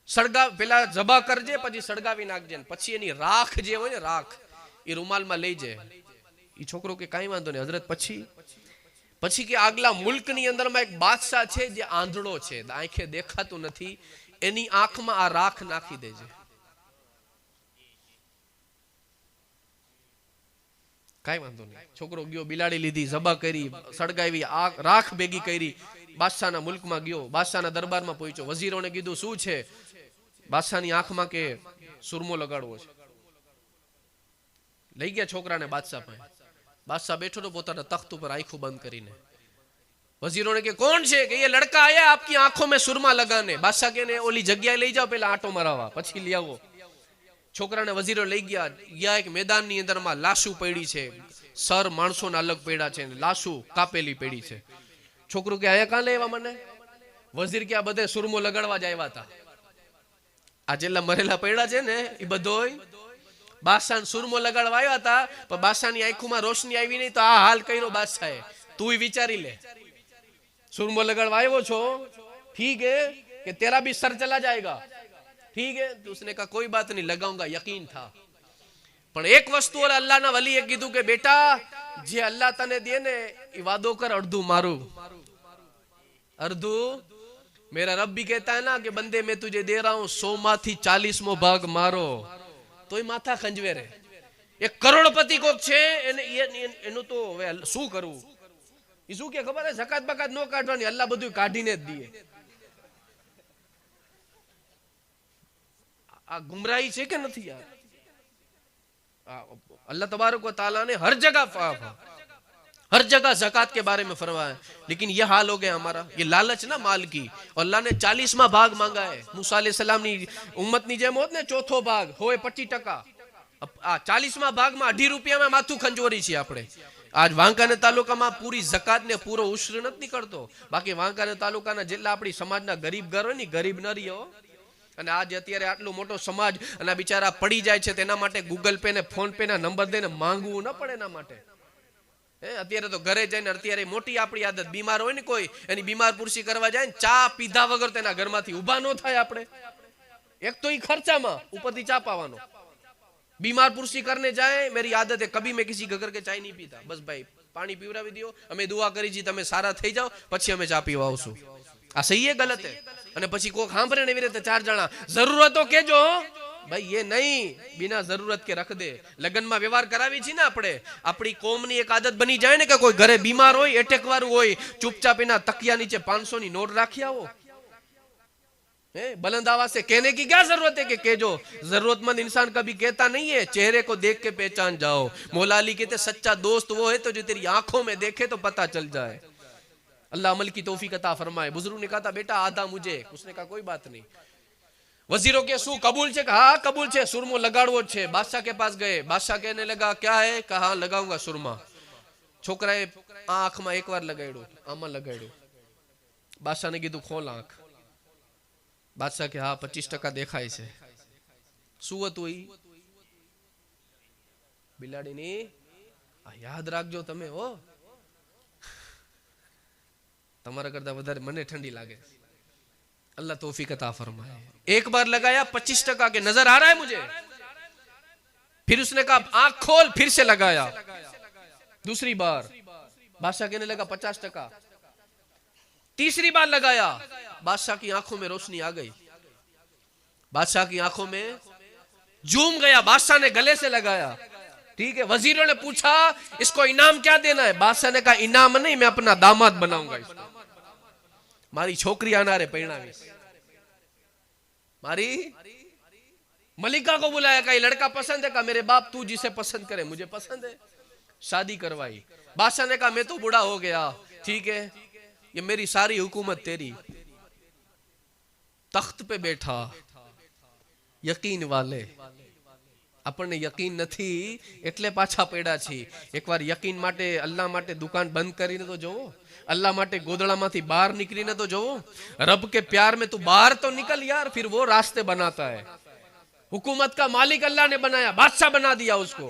[SPEAKER 2] સળગા પેલા જબા કરજે, પછી સળગાવી નાખજે, પછી એની રાખ જે હોય ને, રાખ એ રૂમાલમાં લઈ જાય. એ છોકરો કે કાંઈ વાંધો નહીં હજરત. પછી કે આગલા મુલ્કની અંદરમાં એક બાદશાહ છે જે આંધળો છે, આંખે દેખાતું નથી, એની આંખમાં આ રાખ નાખી દેજે. કાંઈ વાંધો નહીં. છોકરો ગયો, બિલાડી લીધી, જબા કરી, સળગાવી, રાખ ભેગી કરી, બાદશાહના મુલ્કમાં ગયો, બાદશાહના દરબારમાં પહોંચ્યો. વઝીરોને કીધું શું છે? બાદશાહની આંખમાં કે સુરમો લગાડવો છે. લઈ ગયા છોકરાને બાદશાહ પાસે. બાદશાહ બેઠો તો પોતાના તખ્ત ઉપર આંખો બંધ કરીને. વઝીરોને કે કોણ છે? કે ये लड़का आया आपकी आंखों में सुरमा लगाने. बादशाह के ने ओली जग्याए લઈ જાઓ, પેલા આટો મરાવા, પછી લઈ આવો. છોકરાને વઝીરો લઈ ગયા. એક મેદાનની અંદરમાં લાશુ પડી છે, સર માણસોના અલગ પડ્યા છે, લાશુ કાપેલી પડી છે. છોકરું કે આયા કાં લેવા મને? વઝીર કે આ બધે સુરમો લગાડવા જ આવ્યા હતા. આ જેટલા મરેલા પડ્યા છે ને એ બધોય બાદશાહ સુરમો લગાડવા આવ્યા હતા, પણ બાદશાહની આંખોમાં રોશની આવી નહીં તો આ હાલ કર્યો બાદશાહે. તું વિચારી લે, સુરમો લગાડવા આવ્યો છો, ઠીક હે કે તેરા ભી સર ચલા જાયગા, ઠીક है. तो उसने कहा कोई बात नहीं, लगाऊंगा, यकीन था. પણ એક વસ્તુ અલ્લાહના વલીએ કીધું કે બેટા, જે અલ્લાહ તને દે ને એ વાદો કર, અડધું મારું, અડધું मेरा रब भी कहता है ना कि बंदे मैं तुझे दे रहा हूं 100 માંથી 40મો ભાગ મારો. તોય માથા ખંજવે રે. એક કરોડપતિ કોક છે, એનું તો હવે શું કરવું? એ શું કે ખબર હે? ઝકાત બકાત નો કાઢવાની, અલ્લાહ બધું કાઢીને જ દે. आ गुमराही है कि नहीं यार? अल्लाह तबारक व तआला ने हर जगह ज़कात के बारे में फरमाया, लेकिन ये हाल हो गया हमारा. ये लालच ना माल की. अल्लाह ने 40वां भाग मांगा है. मूसा अलैहिस्सलाम नी उम्मत नी जेम होत ने चौथो भाग होय 25%. आ 40वां भाग में 2.5 रुपया में माथू खंजोरी छे आपणे. आज वांकानेर तालुकामां पूरी ज़कात ने पूरो उश्र नथी निकळतो. बाकी वांकानेर तालुकाना जेटला आपणी समाजना गरीब घर होय ने, गरीब न रह्यो, અને આજે અત્યારે આટલો મોટો સમાજ અને આ બિચારા પડી જાય છે તેના માટે ગૂગલ પે ને ફોન પે ના નંબર દઈને માંગવું ન પડે એના માટે. અત્યારે તો ઘરે જઈને અત્યારે મોટી આપણી આદત, બીમાર હોય ને કોઈ એની બીમાર પુરસી કરવા જાય ને ચા પીધા વગર તેના ઘરમાંથી ઊભા ન થાય. આપણે એક તો ઈ ખર્ચામાં ઉપરથી ચા પાવાનો. बीमार पुरुषी करने जाए, मेरी आदत है कभी मैं किसी घर के चाय नहीं पीता. बस भाई पानी पीवरावी दियो, अमे दुआ करी छी तमे सारा થઈ જાઓ પછી અમે ચા પીવા આવશું. આ સહી है गलत है? અને પછી કોક સાંભળે ને એવી રીતે ચાર જણા જરૂરત તો કેજો ભાઈ, ये नहीं बिना जरूरत के रख दे. लगन में व्यवहार करावी छी ने આપણે, આપણી કોમની એક આદત બની જાય ને કે કોઈ ઘરે બીમાર હોય, એટેક વાળું હોય, ચૂપચાપ એના તકિયા નીચે 500 ની નોટ રાખી આવો. बुलंद आवाज से कहने की क्या जरूरत है कि केजो. जरूरतमंद इंसान कभी कहता नहीं है, चेहरे को देख के पहचान जाओ. मौला अली कहते सच्चा दोस्त वो है तो जो तेरी आंखों में देखे तो पता चल जाए. अल्लाह अमल की तौफीक अता फरमाए. बुजुर्ग ने कहा था बेटा आधा मुझे, उसने कहा कोई बात नहीं. वजीरों के शू कबूल छे? हाँ कबूल छे, सुरमो लगाड़वो छे. बादशाह के पास गए, बादशाह कहने लगा क्या है? कहा लगाऊंगा सुरमा. छोकराए आंख में एक बार लगाड़ो, आमा लगाड़ो. बादशाह ने कीधुं खोल आंख. बादशाह के हाँ 25% देखाय छे. શું હતું ઈ? બિલાડીની યાદ રાખજો તમે. હો તમારા કરતા વધારે મને ઠંડી લાગે. अल्लाह तौफीक अता फरमाए. एक बार लगाया 25% के नजर आ रहा है मुझे. फिर उसने कहा आंख खोल, फिर से लगाया. दूसरी बार बादशाह कहने लगा 50%. तीसरी बार लगाया, बादशाह की आंखों में रोशनी आ गई. बादशाह की आंखों में झूम गया. बादशाह ने गले से लगाया. ठीक है. वजीरों ने पूछा इसको इनाम क्या देना है? बादशाह ने कहा इनाम नहीं, मैं अपना दामाद बनाऊंगा इसको. मारी छोकरी आना रे परिणामीश. मारी मलिका को बुलाया, कहा लड़का पसंद है? कहा मेरे बाप तू जिसे पसंद करे, मुझे पसंद है. शादी करवाई. बादशाह ने कहा मैं तो बूढ़ा हो गया, ठीक है, ये मेरी सारी हुकूमत तेरी. तख्त पे बैठा यकीन वाले. આપણને યકીન નથી એટલે પાછા પડ્યા છીએ. એકવાર યકીન માટે અલ્લાહ માટે દુકાન બંધ કરીને તો જોવો. अल्लाह माटे गोदड़ामांथी बाहर निकलीने तो जोवो. रब के प्यार में तू बाहर तो निकल यार, फिर वो रास्ते बनाता है. हुकूमत का मालिक अल्लाह ने बनाया, बादशाह बना दिया उसको.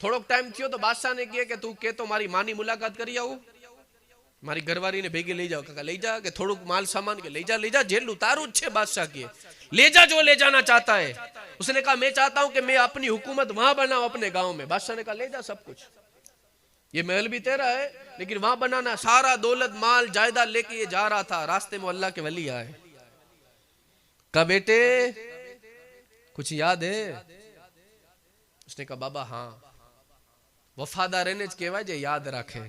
[SPEAKER 2] थोड़ोक टाइम थयो तो बादशाह ने कहे कि तू के तो मारी मानी मुलाकात करी आऊं, मारी घरवारी ने भेगी लई जाओ. काका लई जा के थोड़ुक माल सामान के लई जा जेटलू तारू छे. बादशाह के ले जा जो ले जाना चाहता है. उसने कहा मैं चाहता हूं कि मैं अपनी हुकूमत वहां बनाऊं अपने गांव में. बादशाह ने कहा ले जा सब कुछ, ये महल भी तेरा है लेकिन वहां बनाना. सारा दौलत माल जायदाद लेके ये जा रहा था. रास्ते में अल्लाह के वली आए. कहा बेटे कुछ याद है? उसने कहा बाबा हाँ, वफादार रहने कहवाय जे याद राखे.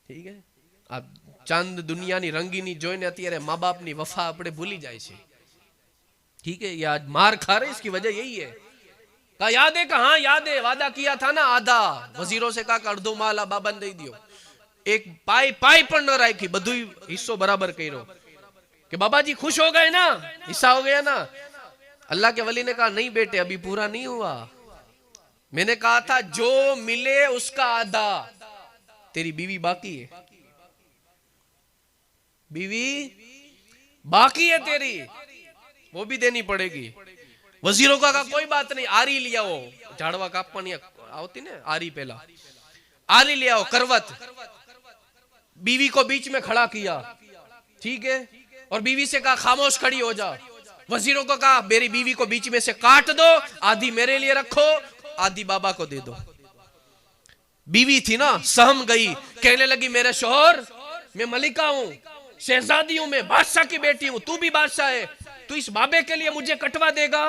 [SPEAKER 2] ठीक है. आप चांद दुनिया नी रंगीनी जोईने अत्यारे माँ बाप नी वफा अपने भूली जाए छे. ठीक है. ये आज मार खा रहे इसकी वजह यही है. कहा याद है? कहा याद है, वादा किया था ना आधा. वजीरों से कहा अर्धो माल आ बाबा ने दई दियो. एक पाई पण न राखी, बधुं हिस्सो बराबर कर्यो. कि बाबा जी खुश हो गए ना, हिस्सा हो गया ना. अल्लाह के वली ने कहा नहीं बेटे अभी पूरा नहीं हुआ. मैंने कहा था जो मिले उसका आधा. तेरी बीवी बाकी है, बीवी बाकी है तेरी, वो भी देनी पड़ेगी. वजीरों का कहा कोई बात नहीं, आरी ले आओ. झाड़वा कापवानी आवती ने आरी, पहला आरी ले आओ, करवत. बीवी को बीच में खड़ा किया. ठीक है. और बीवी से कहा खामोश खड़ी हो जा. वजीरों को कहा मेरी बीवी को बीच में से काट दो, आधी मेरे लिए रखो, आधी बाबा को दे दो. बीवी थी ना, सहम गई. कहने लगी मेरे शोहर, मैं मलिका हूं, शहजादी हूं, मैं बादशाह की बेटी हूं, तू भी बादशाह है, तू इस बाबे के लिए मुझे कटवा देगा?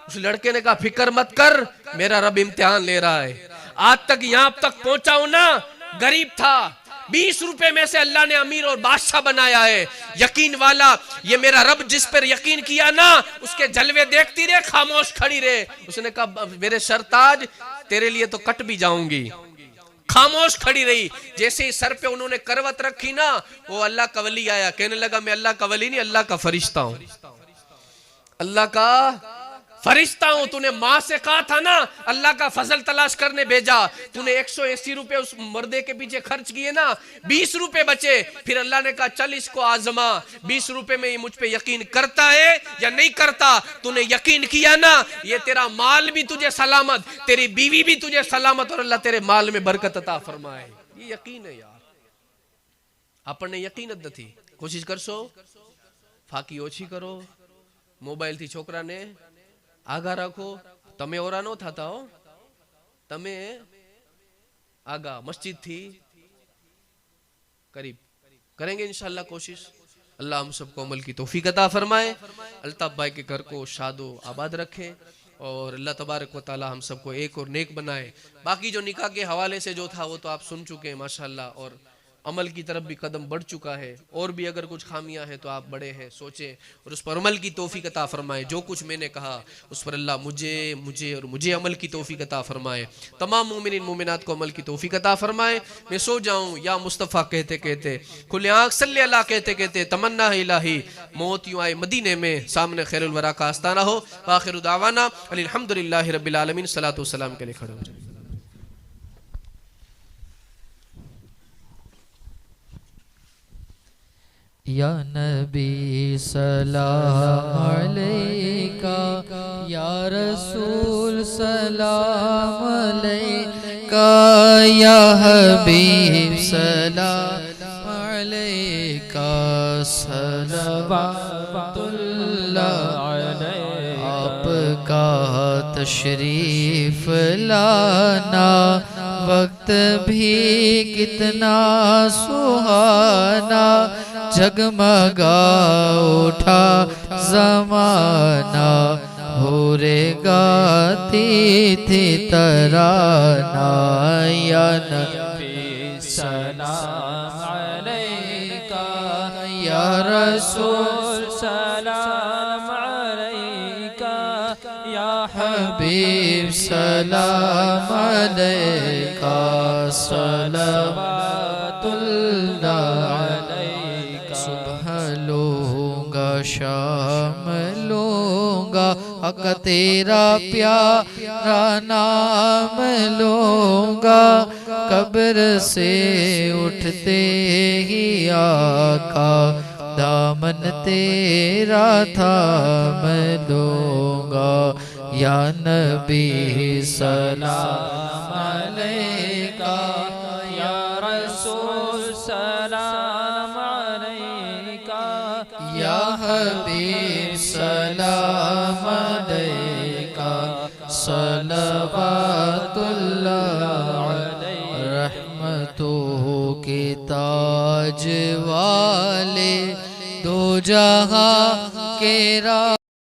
[SPEAKER 2] उस लड़के ने कहा फिक्र मत कर, मेरा रब इम्तिहान ले रहा है. आज तक यहां तक पहुंचा हूं ना, गरीब था, 20 रुपए में से अल्लाह ने अमीर और बादशाह बनाया है. यकीन वाला, ये मेरा रब जिस पर यकीन किया ना, उसके जलवे देखती रहे, खामोश खड़ी रहे. उसने कहा मेरे सरताज तेरे लिए तो कट भी जाऊंगी. खामोश खड़ी रही. जैसे ही सर पे उन्होंने करवत रखी ना, वो अल्लाह का वली आया. कहने लगा मैं अल्लाह का वली नहीं, अल्लाह का फरिश्ता हूं, अल्लाह का फरिश्ता हूं, तूने माँ से कहा था ना अल्लाह का फजल तलाश करने भेजा, तूने 180 रुपए उस मर्दे के पीछे खर्च किए ना, 20 रुपए बचे, फिर अल्लाह ने कहा चल इसको आजमा, 20 रुपए में ये मुझ पे यकीन करता है या नहीं करता। तूने यकीन किया ना, ये तेरा माल भी तुझे सलामत, तेरी बीवी भी तुझे सलामत, और अल्लाह तेरे माल में बरकत अता फरमाए। ये यकीन है यार, આપણને યકીન જ નથી। કોશિશ કરશો, ફાકી ઓછી કરો, મોબાઈલ થી છોકરાને આગા રાખો, તમે ઓરા નો થતા હો, તમે आगा मस्जिद थी करीब करेंगे इंशाल्लाह कोशिश। अल्लाह हम सबको अमल की तौफीक अता फरमाए, अल्ताफ भाई के घर को शादो आबाद रखे, और अल्लाह तबारक व ताला हम सबको एक और नेक बनाए। बाकी जो निकाह के हवाले से जो था वो तो आप सुन चुके हैं माशाल्लाह, और अमल की तरफ भी कदम बढ़ चुका है। और भी अगर कुछ खामियां हैं तो आप बड़े हैं, सोचें और उस पर अमल की तौफीक अता फरमाए। जो कुछ मैंने कहा उस पर अल्लाह मुझे अमल की तौफीक अता फरमाए। तमाम मोमिनीन मोमिनात को अमल की तौफीक अता फरमाए। मैं सो जाऊं या मुस्तफ़ा कहते कहते, खुले आँख सल्ले अल्लाह कहते कहते, तमन्ना है इलाही मौत यूं आए मदीने में, सामने खैरुल वरा का आस्ताना हो। आखिर दावाना अल्हम्दुलिल्लाहि रब्बिल आलमीन। सलातो व सलाम के लिए खड़े हो जाए।
[SPEAKER 3] या नबी सलाम अलैका, या रसूल सलाम अलैका, या हबीब सलाम अलैका, सलवातुल्लाह अलैका। आपका तशरीफ लाना वक्त भी कितना सुहाना, जगमगा उठा ज़माना, होरे गाती थी तराना। या नबी सलाम अलैका, या रसूल सलाम अलैका, या हबीब सलाम अलैका, सलवातुल्लाह अलैका। सुबह लूंगा शाम लूंगा, हक तेरा प्यारा नाम लूंगा, कब्र से उठते ही आका, दामन तेरा थाम लूंगा। या नबी सलाम अलैका, या रसूल सलाम अलैका, या हबीब सलाम अलैका, सलवातुल्लाह अलैका। रहमतों के ताज वाले, दो जहां के